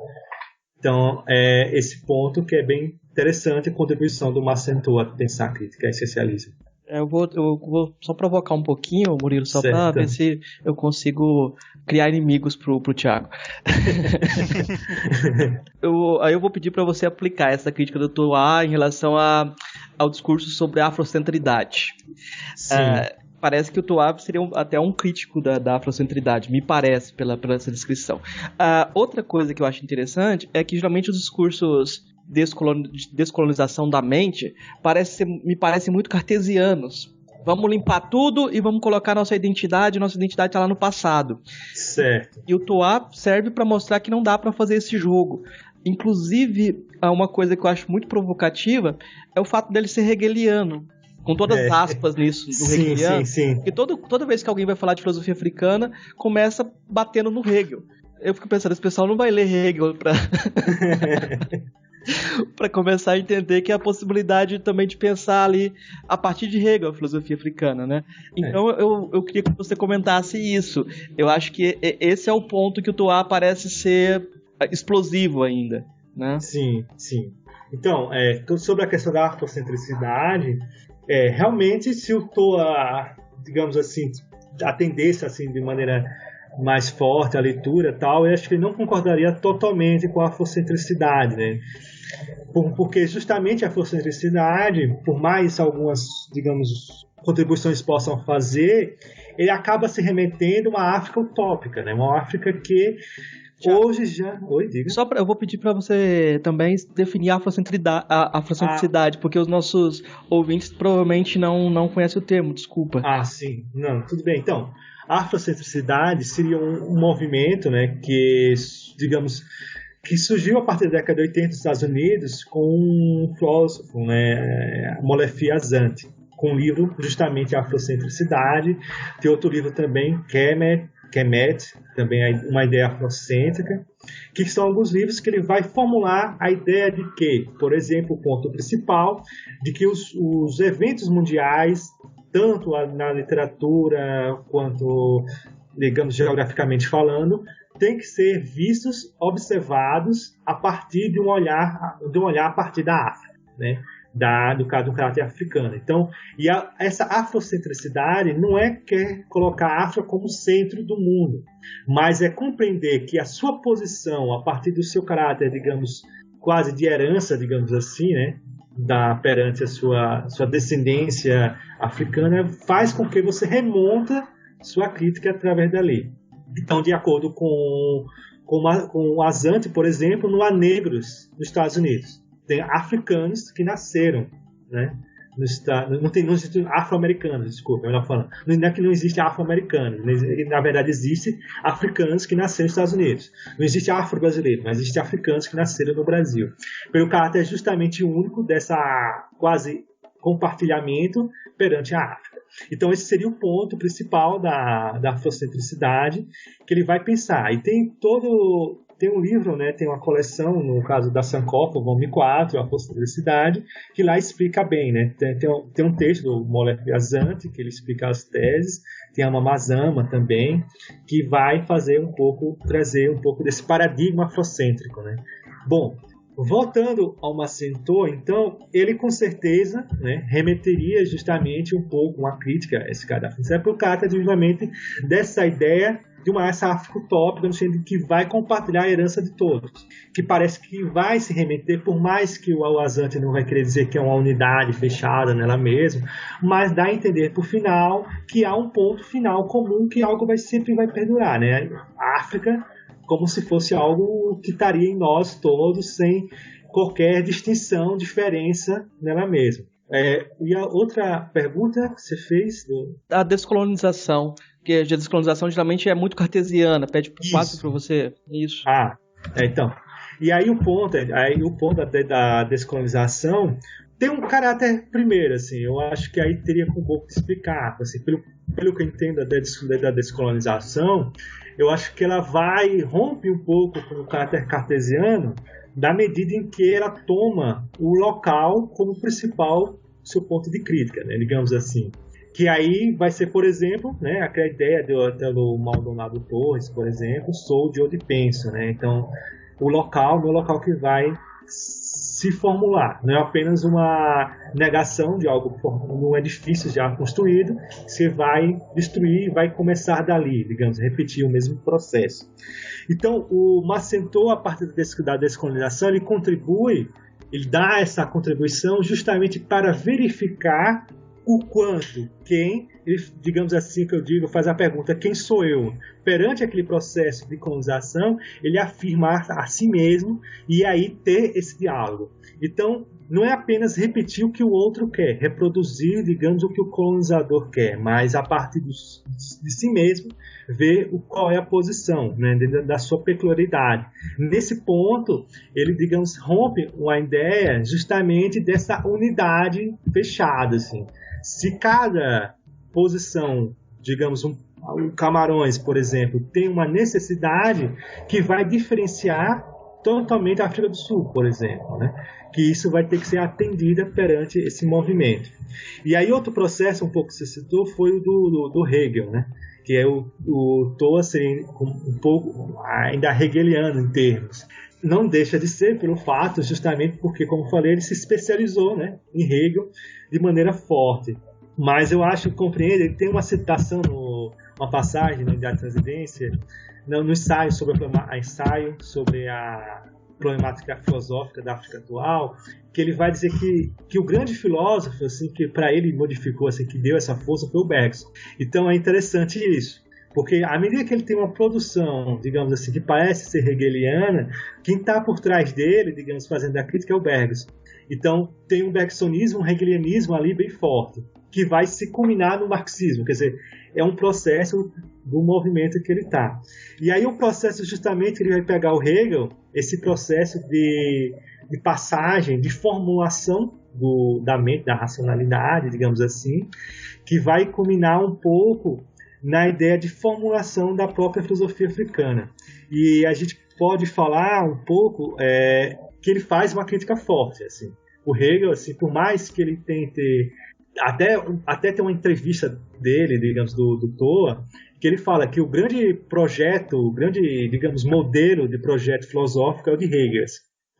Então, esse ponto que é bem interessante, a contribuição do Massentoa a pensar a crítica a essencialismo. Eu vou só provocar um pouquinho, Murilo, só para ver se eu consigo criar inimigos pro Thiago. Aí eu vou pedir para você aplicar essa crítica do Toa em relação ao discurso sobre a afrocentridade. Parece que o Toa seria até um crítico da afrocentridade, me parece, pela essa descrição. Outra coisa que eu acho interessante é que geralmente os discursos descolonização da mente me parecem muito cartesianos. Vamos limpar tudo e vamos colocar nossa identidade está lá no passado. Certo. E o Toa serve para mostrar que não dá para fazer esse jogo. Inclusive, uma coisa que eu acho muito provocativa é o fato dele ser hegeliano. Com todas as aspas nisso, do hegeliano. Sim. Porque toda vez que alguém vai falar de filosofia africana, começa batendo no Hegel. Eu fico pensando, esse pessoal não vai ler Hegel para começar a entender que é a possibilidade também de pensar ali a partir de Hegel, a filosofia africana, né? Então eu queria que você comentasse isso. Eu acho que esse é o ponto que o Toa parece ser explosivo ainda, né? Sim. Então, sobre a questão da afrocentricidade, realmente se o Toa, digamos assim, atendesse assim de maneira mais forte a leitura e tal, eu acho que ele não concordaria totalmente com a afrocentricidade, né? Porque justamente a afrocentricidade, por mais algumas, digamos, contribuições possam fazer, ele acaba se remetendo a uma África utópica, né? Uma África que hoje já... Oi, diga. Eu vou pedir para você também definir a afrocentricidade, porque os nossos ouvintes provavelmente não conhecem o termo, desculpa. Sim. Não, tudo bem. Então, a afrocentricidade seria um movimento, né, que, digamos, que surgiu a partir da década de 80 nos Estados Unidos com um filósofo, né, Molefi Asante, com um livro justamente Afrocentricidade. Tem outro livro também, Kemet, também uma ideia afrocêntrica, que são alguns livros que ele vai formular a ideia de que, por exemplo, o ponto principal, de que os eventos mundiais, tanto na literatura quanto, digamos, geograficamente falando, têm que ser vistos, observados a partir de um olhar a partir da África, né? Do caráter africano. Então, essa afrocentricidade não quer colocar a África como centro do mundo, mas é compreender que a sua posição, a partir do seu caráter, digamos, quase de herança, digamos assim, né, perante a sua descendência africana, faz com que você remonta sua crítica através dali. Então, de acordo com o Asante, por exemplo, não há negros nos Estados Unidos. Tem africanos que nasceram, né, não existe afro-americanos, desculpa, melhor falando. Não é que não existe afro-americanos, na verdade existe africanos que nasceram nos Estados Unidos. Não existe afro-brasileiro, mas existe africanos que nasceram no Brasil. Pelo caráter justamente único dessa quase compartilhamento perante a África. Então esse seria o ponto principal da afrocentricidade que ele vai pensar. E tem um livro, né, tem uma coleção, no caso da Sankofa, volume 4, a Afrocentricidade, que lá explica bem, né? Tem um texto do Molefe Viazante, que ele explica as teses, tem a Mamazama também, que vai trazer um pouco desse paradigma afrocêntrico, né? Bom, voltando ao Massentor, então, ele com certeza, né, remeteria justamente um pouco uma crítica a esse cara da França, por causa justamente dessa ideia de uma raça afro-utópica, no sentido que vai compartilhar a herança de todos, que parece que vai se remeter, por mais que o Al-Azante não vai querer dizer que é uma unidade fechada nela mesma, mas dá a entender, por final, que há um ponto final comum, que algo sempre vai perdurar, né? A África, como se fosse algo que estaria em nós todos, sem qualquer distinção, diferença nela mesma. E a outra pergunta que você fez? A descolonização, que a descolonização geralmente é muito cartesiana, pede quase para você isso. Então. E aí o ponto da descolonização tem um caráter, primeiro, assim, eu acho que aí teria um pouco de explicar, assim, pelo que eu entendo da descolonização, eu acho que ela rompe um pouco com o caráter cartesiano, da medida em que ela toma o local como principal seu ponto de crítica, né, digamos assim. Que aí vai ser, por exemplo, né, aquela ideia do Maldonado Torres, por exemplo, sou de onde penso, né? Então, meu local que vai se formular, não é apenas uma negação de algo num edifício já construído, você vai destruir e vai começar dali, digamos, repetir o mesmo processo. Então, o Massentor, a partir da descolonização, ele dá essa contribuição justamente para verificar o quanto digamos assim que eu digo, faz a pergunta, quem sou eu? Perante aquele processo de colonização, ele afirmar a si mesmo e aí ter esse diálogo. Então, não é apenas repetir o que o outro quer, reproduzir, digamos, o que o colonizador quer, mas a partir de si mesmo, ver qual é a posição, né, da sua peculiaridade. Nesse ponto, ele, digamos, rompe uma ideia justamente dessa unidade fechada, assim. Se cada posição, digamos, o Camarões, por exemplo, tem uma necessidade que vai diferenciar totalmente a África do Sul, por exemplo, né? Que isso vai ter que ser atendida perante esse movimento. E aí outro processo, um pouco que você citou, foi o do Hegel, né? Que é o Toa ser um pouco ainda hegeliano em termos. Não deixa de ser pelo fato, justamente porque, como falei, ele se especializou, né, em Hegel de maneira forte. Mas eu acho que compreende, ele tem uma citação, uma passagem na Idade da Transcendência, no ensaio sobre a problemática filosófica da África atual, que ele vai dizer que o grande filósofo, assim, que para ele modificou, assim, que deu essa força, foi o Bergson. Então é interessante isso, porque à medida que ele tem uma produção, digamos assim, que parece ser hegeliana, quem está por trás dele, digamos, fazendo a crítica é o Bergson. Então tem um bergsonismo, um hegelianismo ali bem forte, que vai se culminar no marxismo, quer dizer, é um processo do movimento que ele está. E aí o processo justamente ele vai pegar o Hegel, esse processo de passagem, de formulação da mente, da racionalidade, digamos assim, que vai culminar um pouco na ideia de formulação da própria filosofia africana. E a gente pode falar um pouco que ele faz uma crítica forte. Assim. O Hegel, assim, por mais que ele tente... Até tem uma entrevista dele, digamos, do Toa, que ele fala que o grande projeto, o grande, digamos, modelo de projeto filosófico é o de Hegel,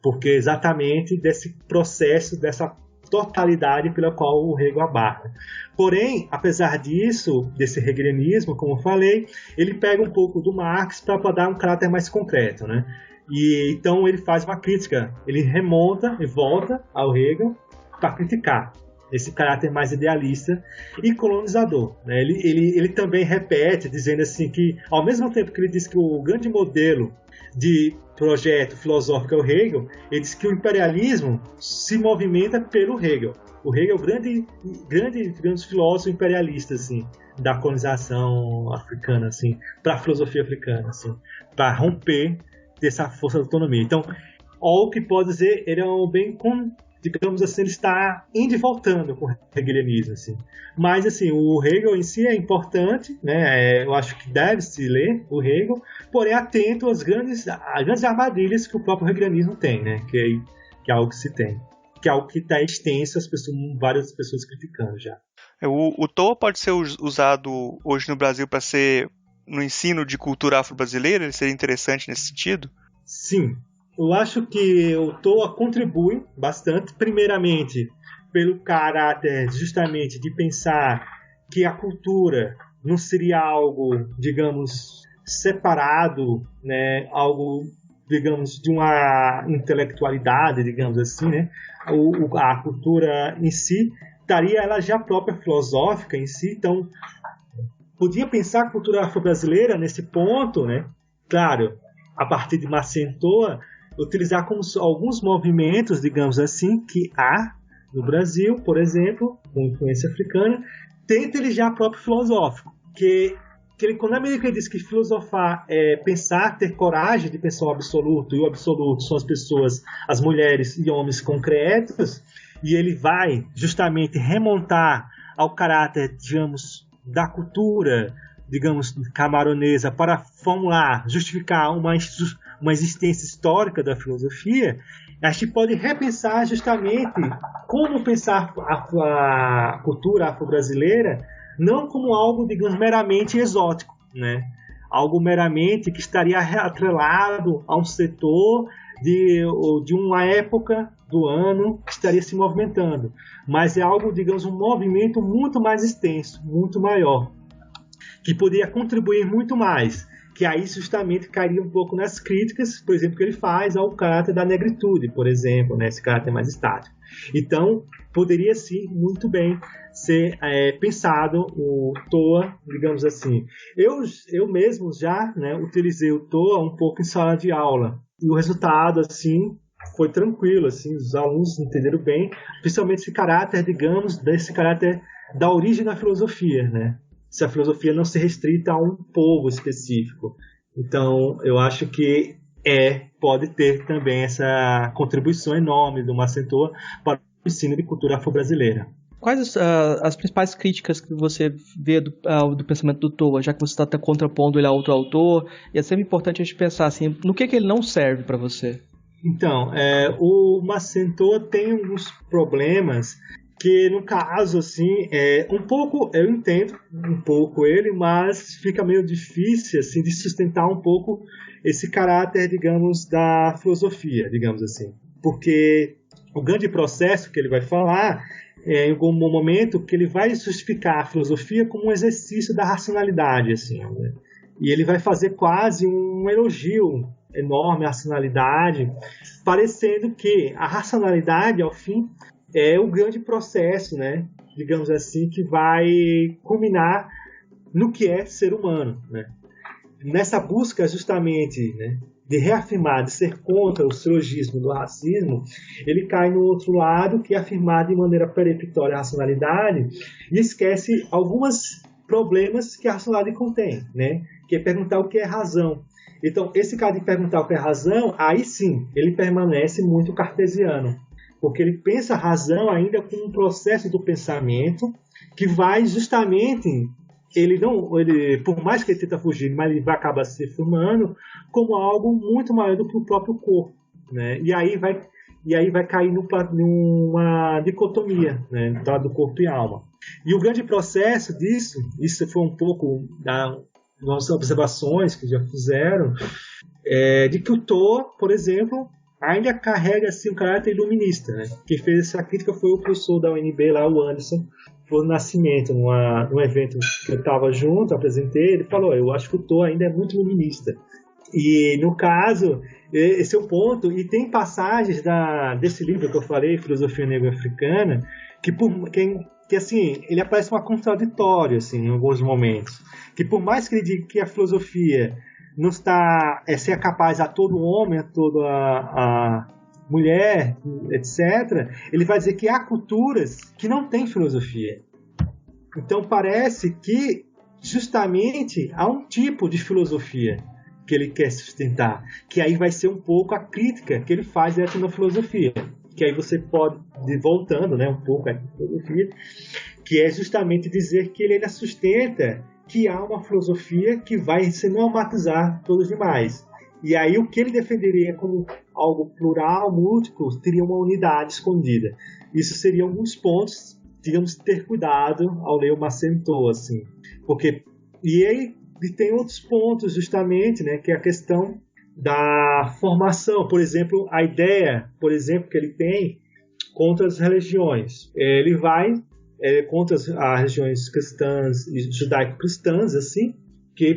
porque exatamente desse processo, dessa totalidade pela qual o Hegel abarca. Porém, apesar disso, desse hegelianismo, como eu falei, ele pega um pouco do Marx para dar um caráter mais concreto, né? E então ele faz uma crítica, ele remonta e volta ao Hegel para criticar. esse caráter mais idealista e colonizador, né? Ele também repete, dizendo assim que, ao mesmo tempo que ele diz que o grande modelo de projeto filosófico é o Hegel, ele diz que o imperialismo se movimenta pelo Hegel. O Hegel é o grande digamos, filósofo imperialista, assim, da colonização africana, assim, para a filosofia africana, assim, para romper dessa força da autonomia. Então, o que pode dizer, ele é um bem digamos assim, ele está indo e voltando com o hegelianismo, assim. Mas, assim, o Hegel em si é importante, né? Eu acho que deve-se ler o Hegel, porém atento às grandes armadilhas que o próprio hegelianismo tem, né? Que é algo que se tem. Que é algo que está extenso, várias pessoas criticando já. O TOA pode ser usado hoje no Brasil para ser no ensino de cultura afro-brasileira? Ele seria interessante nesse sentido? Sim. Eu acho que o TOA contribui bastante, primeiramente, pelo caráter justamente de pensar que a cultura não seria algo, digamos, separado, né? Algo, digamos, de uma intelectualidade, digamos assim, né? A cultura em si estaria ela já própria filosófica em si, então podia pensar a cultura afro-brasileira nesse ponto, né? Claro, a partir de Marcin Toa, utilizar como alguns movimentos, digamos assim, que há no Brasil, por exemplo, com influência africana, tenta ele já próprio filosófico, que ele, quando a medida que ele diz que filosofar é pensar, ter coragem de pensar o absoluto, e o absoluto são as pessoas, as mulheres e homens concretos, e ele vai justamente remontar ao caráter, digamos, da cultura, digamos, camaronesa, para formular, justificar uma existência histórica da filosofia, a gente pode repensar justamente como pensar a cultura afro-brasileira não como algo, digamos, meramente exótico, né? Algo meramente que estaria atrelado a um setor de uma época do ano que estaria se movimentando, mas é algo, digamos, um movimento muito mais extenso, muito maior, que poderia contribuir muito mais, que aí justamente cairia um pouco nas críticas, por exemplo, que ele faz ao caráter da negritude, por exemplo, né, esse caráter mais estático. Então, poderia sim, muito bem, ser pensado o TOA, digamos assim. Eu mesmo já, né, utilizei o TOA um pouco em sala de aula, e o resultado, assim, foi tranquilo, assim, os alunos entenderam bem, principalmente esse caráter, digamos, desse caráter da origem da filosofia, né? Se a filosofia não se restrita a um povo específico. Então, eu acho que pode ter também essa contribuição enorme do Marcin Toa para o ensino de cultura afro-brasileira. Quais as principais críticas que você vê do pensamento do Toa, já que você está contrapondo ele a outro autor, e é sempre importante a gente pensar assim, no que ele não serve para você? Então, o Marcin Toa tem alguns problemas que, no caso, assim, um pouco, eu entendo um pouco ele, mas fica meio difícil, assim, de sustentar um pouco esse caráter, digamos, da filosofia, digamos assim. Porque o grande processo que ele vai falar em algum momento que ele vai justificar a filosofia como um exercício da racionalidade, assim, né? E ele vai fazer quase um elogio enorme à racionalidade, parecendo que a racionalidade, ao fim, é o grande processo, né, digamos assim, que vai culminar no que é ser humano, né? Nessa busca justamente, né, de reafirmar, de ser contra o silogismo do racismo, ele cai no outro lado, que é afirmar de maneira peremptória a racionalidade e esquece alguns problemas que a racionalidade contém, né, que é perguntar o que é razão. Então, esse cara de perguntar o que é razão, aí sim, ele permanece muito cartesiano, porque ele pensa a razão ainda como um processo do pensamento que vai justamente, por mais que ele tenta fugir, mas ele vai acabar se formando como algo muito maior do que o próprio corpo, né? E aí vai cair numa dicotomia, né, do corpo e alma. E o grande processo disso, isso foi um pouco das nossas observações que já fizeram, de que o Toa, por exemplo, ainda carrega assim, um caráter iluminista, né? Quem fez essa crítica foi o professor da UNB lá, o Anderson, foi no Nascimento, num evento que eu estava junto, apresentei, ele falou, eu acho que o Toa ainda é muito iluminista. E no caso, esse é o ponto, e tem passagens desse livro que eu falei, Filosofia Negro-Africana, que assim, ele aparece uma contraditório assim, em alguns momentos. Que por mais que ele diga que a filosofia não está ser capaz a todo homem, a toda a mulher, etc., ele vai dizer que há culturas que não têm filosofia. Então parece que justamente há um tipo de filosofia que ele quer sustentar, que aí vai ser um pouco a crítica que ele faz da etnofilosofia, que aí você pode, voltando, né, um pouco à etnofilosofia, que é justamente dizer que ele ainda sustenta que há uma filosofia que vai se normatizar todos os demais. E aí o que ele defenderia como algo plural, múltiplo, teria uma unidade escondida. Isso seriam alguns pontos, digamos, ter cuidado ao ler o Macentô, assim. Porque, e ele tem outros pontos, justamente, né, que é a questão da formação. Por exemplo, a ideia, por exemplo, que ele tem contra as religiões. Ele vai contra as religiões cristãs e judaico-cristãs, assim,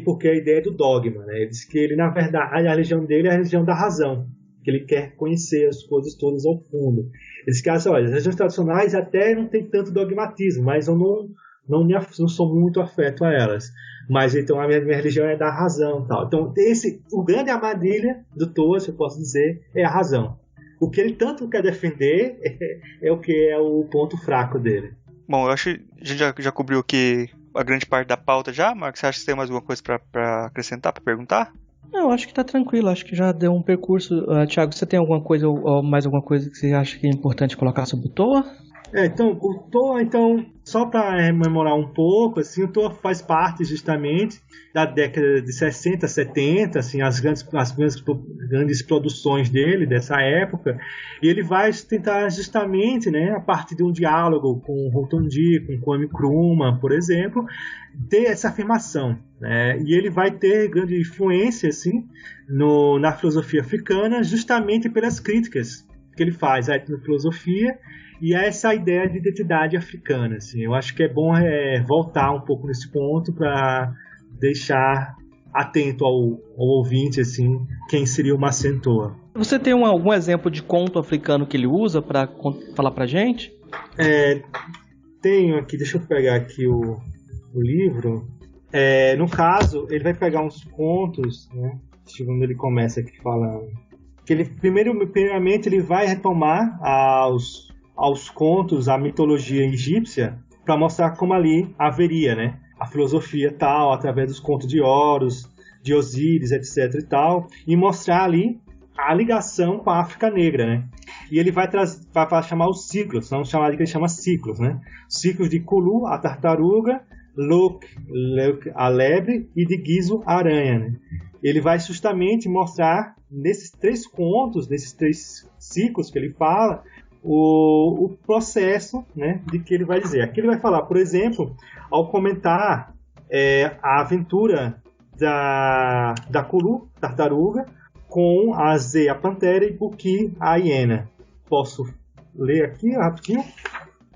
porque a ideia é do dogma, né? Ele diz que ele, na verdade, a religião dele é a religião da razão, que ele quer conhecer as coisas todas ao fundo. Ele diz que olha, as religiões tradicionais até não tem tanto dogmatismo, mas eu não sou muito afeto a elas. Mas então a minha religião é da razão, tal. Então o grande armadilha do Toa, se eu posso dizer, é a razão. O que ele tanto quer defender é o que é o ponto fraco dele. Bom, eu acho que a gente já cobriu aqui a grande parte da pauta já, Marcos. Você acha que tem mais alguma coisa para acrescentar, para perguntar? Não, acho que tá tranquilo, acho que já deu um percurso. Thiago, você tem alguma coisa ou mais alguma coisa que você acha que é importante colocar sobre o Toa? Então, o Toa, só para rememorar um pouco, assim, o Toa faz parte justamente da década de 60, 70, assim, as grandes produções dele dessa época, e ele vai tentar justamente, né, a partir de um diálogo com o Rotondi, com Kwame Nkrumah, por exemplo, ter essa afirmação, né, e ele vai ter grande influência, assim, na filosofia africana, justamente pelas críticas que ele faz à etnofilosofia e a essa ideia de identidade africana. Assim. Eu acho que é bom voltar um pouco nesse ponto para deixar atento ao ouvinte assim, quem seria o Macentô. Você tem algum exemplo de conto africano que ele usa para falar para gente? Tenho aqui, deixa eu pegar aqui o livro. No caso, ele vai pegar uns contos, né, segundo ele começa aqui falando, que ele primeiramente ele vai retomar aos contos, a mitologia egípcia, para mostrar como ali haveria, né, a filosofia tal, através dos contos de Horus, de Osíris, etc e tal, e mostrar ali a ligação com a África Negra, né. E ele vai chamar os ciclos, vamos chamar de que ele chama ciclos, né, ciclos de Kulu, a tartaruga, Lok, a lebre, e de Gizo, a aranha, né. Ele vai justamente mostrar nesses 3 contos, nesses 3 ciclos que ele fala, o processo, né, de que ele vai dizer. Aqui ele vai falar, por exemplo, ao comentar a aventura da Kulu, tartaruga, com a Zé, a pantera, e Buki, a hiena. Posso ler aqui rapidinho?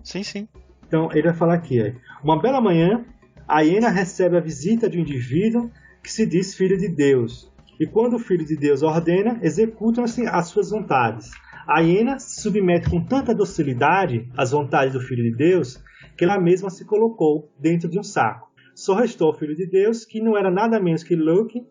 Sim, sim. Então ele vai falar aqui. Uma bela manhã, a hiena recebe a visita de um indivíduo que se diz filho de Deus. E quando o Filho de Deus ordena, executam-se as suas vontades. A hiena se submete com tanta docilidade às vontades do Filho de Deus, que ela mesma se colocou dentro de um saco. Só restou ao Filho de Deus, que não era nada menos que Luke,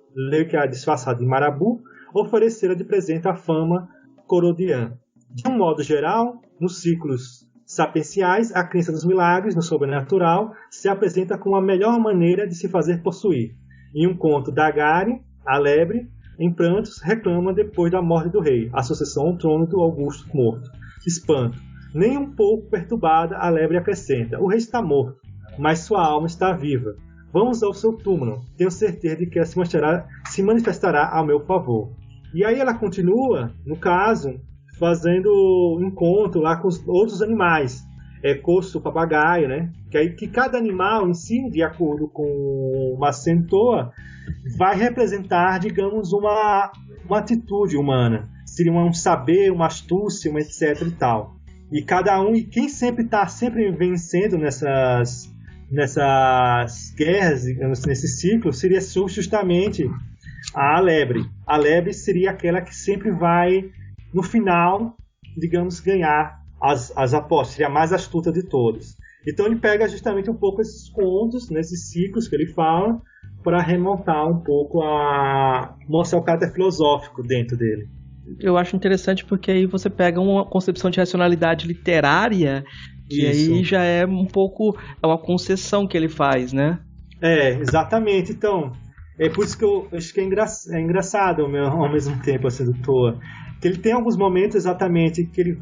a disfarçado de Marabu, oferecera de presente a fama Corodian. De um modo geral, nos ciclos sapienciais, a crença dos milagres, no sobrenatural, se apresenta como a melhor maneira de se fazer possuir. Em um conto da Gari, a lebre, em prantos, reclama depois da morte do rei, a sucessão ao trono do Augusto morto. Espanto. Nem um pouco perturbada, a lebre acrescenta: o rei está morto, mas sua alma está viva. Vamos ao seu túmulo. Tenho certeza de que ela se manifestará ao meu favor. E aí ela continua, no caso, fazendo um encontro lá com os outros animais. Corso, papagaio, né? Que cada animal em si, de acordo com o Macentô, vai representar, digamos, uma atitude humana. Seria um saber, uma astúcia, uma etc e tal. E cada um, e quem sempre está vencendo nessas guerras, digamos, nesse ciclo, seria justamente a lebre. A lebre seria aquela que sempre vai, no final, digamos, ganhar as apostas, seria a mais astuta de todos. Então ele pega justamente um pouco esses contos, nesses ciclos que ele fala, para remontar um pouco mostrar o caráter filosófico dentro dele. Eu acho interessante porque aí você pega uma concepção de racionalidade literária e aí já é um pouco uma concessão que ele faz, né? Exatamente. Então, é por isso que eu acho que é engraçado ao mesmo tempo, assim, do Toa. Que ele tem alguns momentos exatamente que ele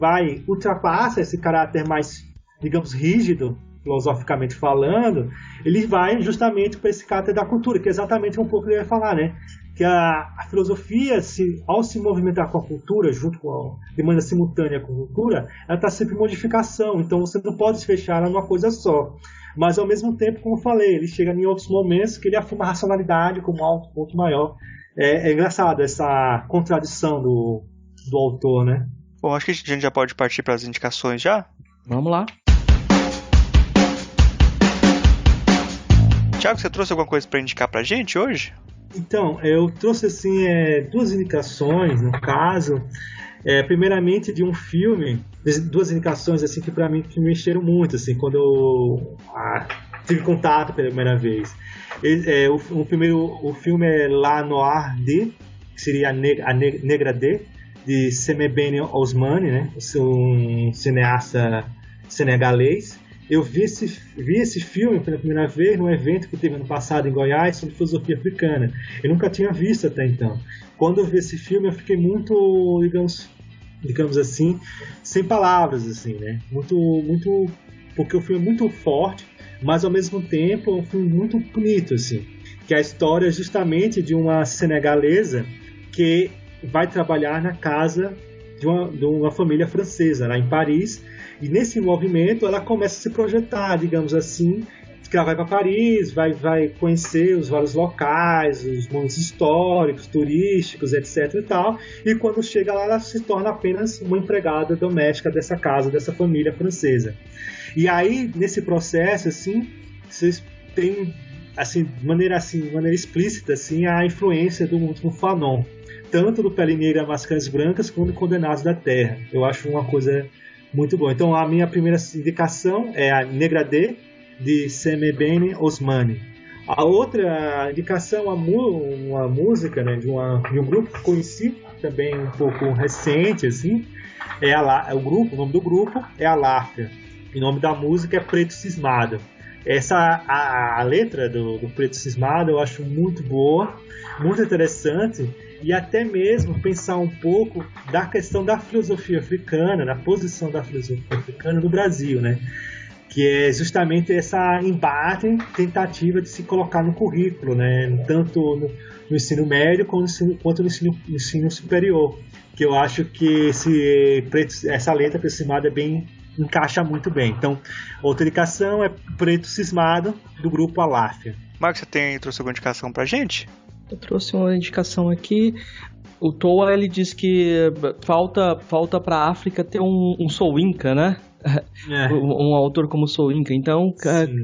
ultrapassa esse caráter mais, digamos, rígido, filosoficamente falando, ele vai justamente para esse caráter da cultura, que é exatamente um pouco que ele vai falar, né? Que a filosofia, ao se movimentar com a cultura, de maneira simultânea com a cultura, ela está sempre em modificação, então você não pode se fechar numa coisa só. Mas ao mesmo tempo, como eu falei, ele chega em outros momentos que ele afirma a racionalidade como algo muito maior. É engraçado essa contradição do autor, né? Bom, acho que a gente já pode partir para as indicações já? Vamos lá. Tiago, você trouxe alguma coisa para indicar pra gente hoje? Então, eu trouxe assim, duas indicações, no caso. Primeiramente de um filme, duas indicações assim que para mim que me mexeram muito, assim, quando eu tive contato pela primeira vez. O filme é La Noire D, que seria a Negra D, de Semebene Ousmane, né? Um cineasta senegalês. Eu vi esse filme pela primeira vez num evento que teve ano passado em Goiás sobre filosofia africana. Eu nunca tinha visto até então. Quando eu vi esse filme, eu fiquei muito, digamos assim, sem palavras, assim, né? Muito, porque o filme é muito forte, mas ao mesmo tempo é um filme muito bonito, assim. Que é a história justamente de uma senegalesa que vai trabalhar na casa de uma família francesa, lá em Paris. E nesse movimento ela começa a se projetar, digamos assim, que ela vai para Paris, vai conhecer os vários locais, os momentos históricos, turísticos, etc. e tal. E quando chega lá, ela se torna apenas uma empregada doméstica dessa casa, dessa família francesa. E aí, nesse processo, assim, vocês têm, assim, de maneira explícita, assim, a influência do Fanon, tanto do Pele Negra, Máscaras Brancas, quanto do Condenados da Terra. Eu acho uma coisa muito boa. Então, a minha primeira indicação é a Negra D, de Semebene Ousmane. A outra indicação é uma música, né, de um grupo que conheci, também um pouco recente, assim. O nome do grupo é Aláfia. E o nome da música é Preto Cismado. A letra do Preto Cismado eu acho muito boa, muito interessante, e até mesmo pensar um pouco da questão da filosofia africana, da posição da filosofia africana no Brasil, né? Que é justamente essa embate, tentativa de se colocar no currículo, né? Tanto no ensino médio quanto no ensino superior. Que eu acho que essa letra Preto Cismado encaixa muito bem. Então, outra indicação é Preto Cismado, do grupo Aláfia. Marcos, você trouxe alguma indicação pra gente? Eu trouxe uma indicação aqui. O Toa, ele diz que falta para a África ter um Soul Inca, né? Um autor como Soul Inca. Então,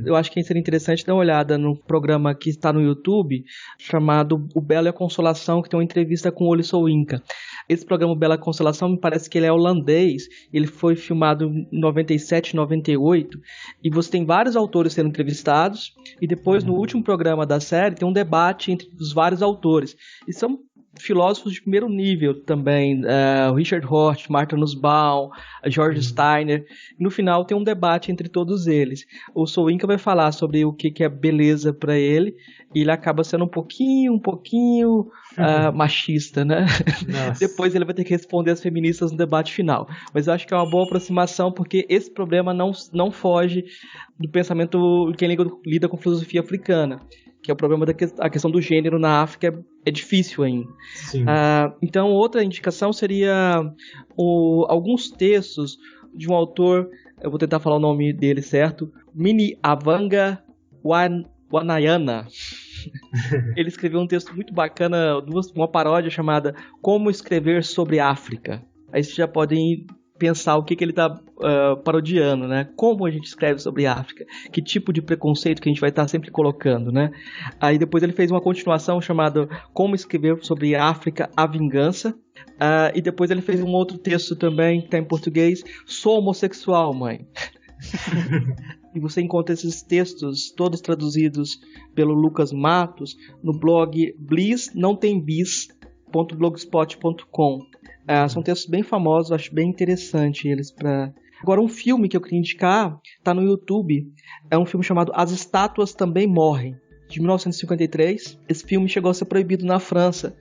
eu acho que seria interessante dar uma olhada no programa que está no YouTube, chamado O Belo e a Consolação, que tem uma entrevista com o Oli Soul Inca. Esse programa, O Belo e a Consolação, me parece que ele é holandês. Ele foi filmado em 97, 98. E você tem vários autores sendo entrevistados. E depois, no último programa da série, tem um debate entre os vários autores. E são filósofos de primeiro nível também, Richard Hort, Martin Nussbaum, George Steiner. E no final tem um debate entre todos eles. O Soul Inca vai falar sobre o que é beleza para ele, e ele acaba sendo um pouquinho machista, né? Depois ele vai ter que responder as feministas no debate final. Mas eu acho que é uma boa aproximação, porque esse problema não foge do pensamento de quem lida com filosofia africana, que é o problema da questão do gênero na África é difícil ainda. Então, outra indicação seria alguns textos de um autor, eu vou tentar falar o nome dele certo, Miniavanga Wanayana. Ele escreveu um texto muito bacana, uma paródia chamada Como Escrever sobre África. Aí vocês já podem pensar o que ele está parodiando, né? Como a gente escreve sobre África, que tipo de preconceito que a gente vai estar sempre colocando, né? Aí depois ele fez uma continuação chamada Como Escrever sobre África, a Vingança. E depois ele fez um outro texto também, que está em português, Sou Homossexual, Mãe. E você encontra esses textos todos traduzidos pelo Lucas Matos no blog blogspot.com. São textos bem famosos, acho bem interessante eles para. Agora, um filme que eu queria indicar está no YouTube. É um filme chamado As Estátuas Também Morrem, de 1953. Esse filme chegou a ser proibido na França.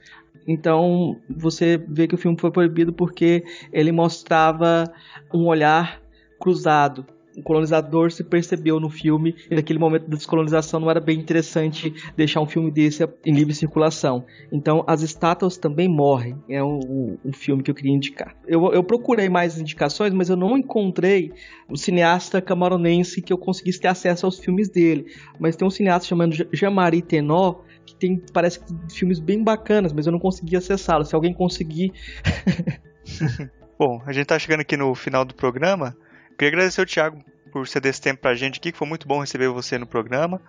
Então você vê que o filme foi proibido porque ele mostrava um olhar cruzado. O colonizador se percebeu no filme e naquele momento da descolonização não era bem interessante deixar um filme desse em livre circulação. Então, As Estátuas Também Morrem é um filme que eu queria indicar. Eu procurei mais indicações, mas eu não encontrei um cineasta camaronense que eu conseguisse ter acesso aos filmes dele. Mas tem um cineasta chamado Jean-Marie Thénault, que tem, parece, filmes bem bacanas, mas eu não consegui acessá-lo. Se alguém conseguir... Bom, a gente tá chegando aqui no final do programa. Queria agradecer ao Thiago por ceder esse tempo pra gente aqui, que foi muito bom receber você no programa.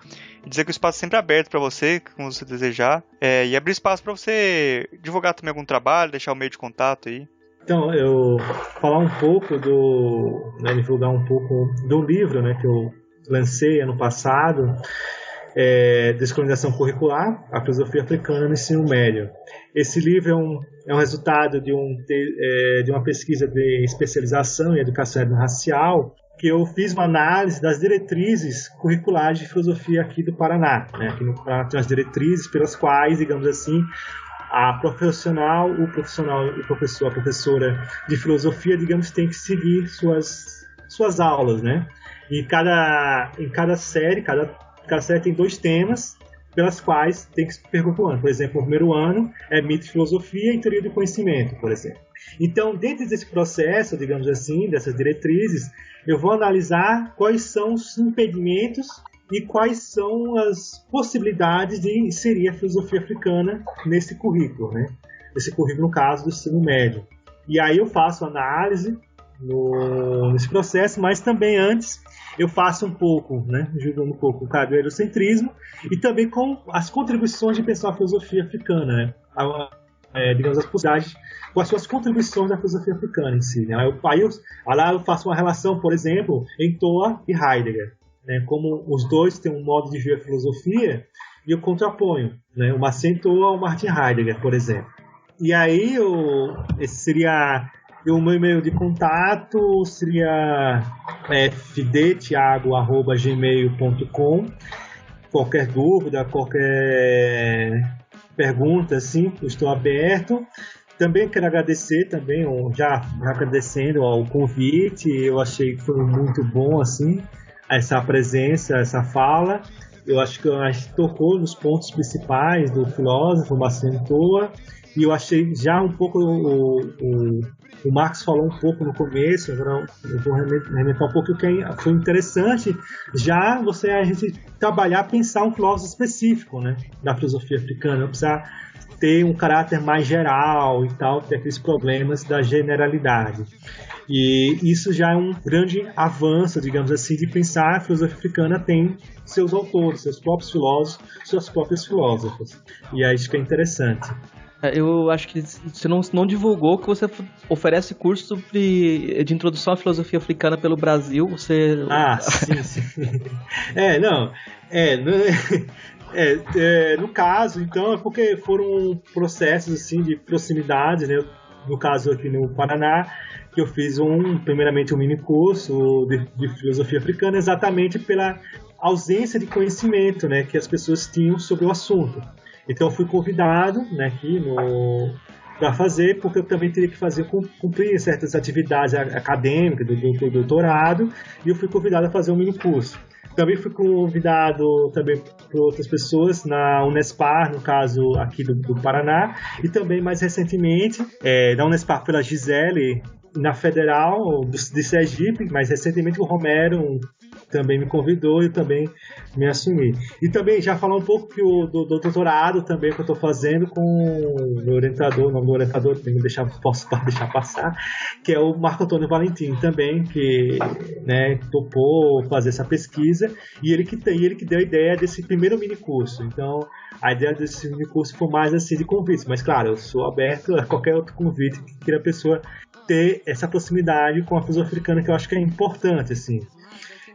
E dizer que o espaço é sempre aberto pra você, como você desejar. E abrir espaço pra você divulgar também algum trabalho, deixar o meio de contato aí. Então, eu falar um pouco divulgar um pouco do livro, né, que eu lancei ano passado, Descolonização Curricular, a Filosofia Africana no Ensino Médio. Esse livro é um resultado de uma pesquisa de especialização em educação étnico-racial, que eu fiz uma análise das diretrizes curriculares de filosofia aqui do Paraná. Né? Aqui no Paraná tem as diretrizes pelas quais, digamos assim, o professor, a professora de filosofia, digamos, tem que seguir suas aulas, né? E em cada série tem 2 temas pelas quais tem que se perguntar. Por exemplo, o primeiro ano é mito e filosofia e teoria do conhecimento, por exemplo. Então, dentro desse processo, digamos assim, dessas diretrizes, eu vou analisar quais são os impedimentos e quais são as possibilidades de inserir a filosofia africana nesse currículo, né? Esse currículo, no caso, do ensino médio. E aí eu faço análise nesse processo, mas também antes eu faço um pouco, né, julgando um pouco o cardiocentrismo e também com as contribuições de pensar a filosofia africana, né? Digamos, as possibilidades, com as suas contribuições da filosofia africana em si. Né? Lá eu faço uma relação, por exemplo, em Toa e Heidegger. Né? Como os dois têm um modo de ver a filosofia, e eu contraponho, né? O Marcel Toa ao Martin Heidegger, por exemplo. E aí, esse seria... O meu e-mail de contato seria fdtiago@gmail.com. Qualquer dúvida, qualquer pergunta, assim, eu estou aberto. Também quero agradecer, já agradecendo ao convite. Eu achei que foi muito bom, assim, essa presença, essa fala. Eu acho que a gente tocou nos pontos principais do filósofo Marcel Toa. E eu achei já um pouco... O Marcos falou um pouco no começo, agora eu vou remeter um pouco, que foi interessante já a gente pensar um filósofo específico, né, da filosofia africana, não precisa ter um caráter mais geral e tal, ter aqueles problemas da generalidade. E isso já é um grande avanço, digamos assim, de pensar a filosofia africana tem seus autores, seus próprios filósofos, suas próprias filósofas. E é isso que é interessante. Eu acho que você não divulgou que você oferece curso de introdução à filosofia africana pelo Brasil. Sim. No caso, então, é porque foram processos assim, de proximidade, né? No caso aqui no Paraná, que eu fiz primeiramente um mini curso de filosofia africana, exatamente pela ausência de conhecimento, né, que as pessoas tinham sobre o assunto. Então eu fui convidado, né, aqui para fazer, porque eu também teria que cumprir certas atividades acadêmicas do doutorado, e eu fui convidado a fazer um mini curso. Também fui convidado também por outras pessoas na Unespar, no caso aqui do Paraná, e também mais recentemente na Unespar pela Gisele, na Federal de Sergipe, mais recentemente o Romero, também me convidou e também me assumi. E também já falar um pouco do doutorado também que eu estou fazendo com o meu orientador, o nome do orientador, posso deixar passar, que é o Marco Antônio Valentim também, que, né, topou fazer essa pesquisa, e ele que deu a ideia desse primeiro minicurso. Então, a ideia desse minicurso foi mais assim de convite, mas claro, eu sou aberto a qualquer outro convite que queira a pessoa ter essa proximidade com a filosofia africana, que eu acho que é importante, assim.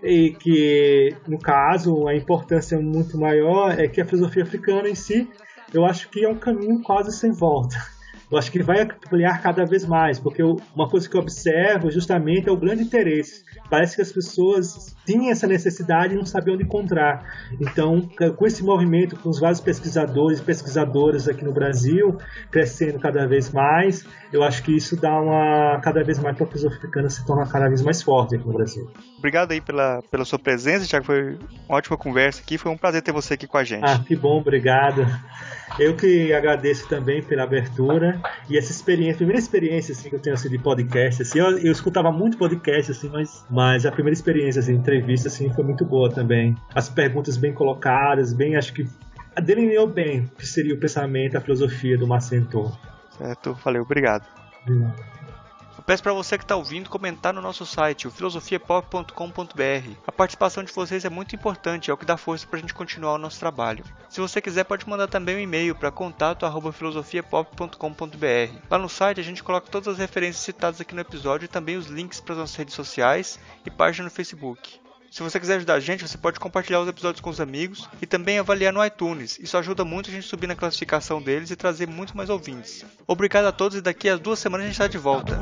E que, no caso, a importância muito maior é que a filosofia africana em si, eu acho que é um caminho quase sem volta. Eu acho que vai ampliar cada vez mais, porque uma coisa que eu observo justamente é o grande interesse. Parece que as pessoas tinham essa necessidade e não sabiam onde encontrar. Então, com esse movimento, com os vários pesquisadores e pesquisadoras aqui no Brasil, crescendo cada vez mais, eu acho que isso dá cada vez mais para a filosofia africana se tornar cada vez mais forte aqui no Brasil. Obrigado aí pela sua presença, Thiago. Foi uma ótima conversa aqui. Foi um prazer ter você aqui com a gente. Que bom, obrigado. Eu que agradeço também pela abertura e essa experiência, primeira experiência assim, que eu tenho assim, de podcast. Assim, eu escutava muito podcast, assim, mas a primeira experiência, assim, entrevista, assim, foi muito boa também. As perguntas bem colocadas, acho que delineou bem o que seria o pensamento, a filosofia do Marcentor. Certo, valeu, obrigado. Eu peço para você que está ouvindo comentar no nosso site, o filosofiapop.com.br. A participação de vocês é muito importante, é o que dá força para a gente continuar o nosso trabalho. Se você quiser, pode mandar também um e-mail para contato@filosofiapop.com.br. Lá no site a gente coloca todas as referências citadas aqui no episódio e também os links para as nossas redes sociais e página no Facebook. Se você quiser ajudar a gente, você pode compartilhar os episódios com os amigos e também avaliar no iTunes. Isso ajuda muito a gente subir na classificação deles e trazer muito mais ouvintes. Obrigado a todos e daqui a 2 semanas a gente está de volta.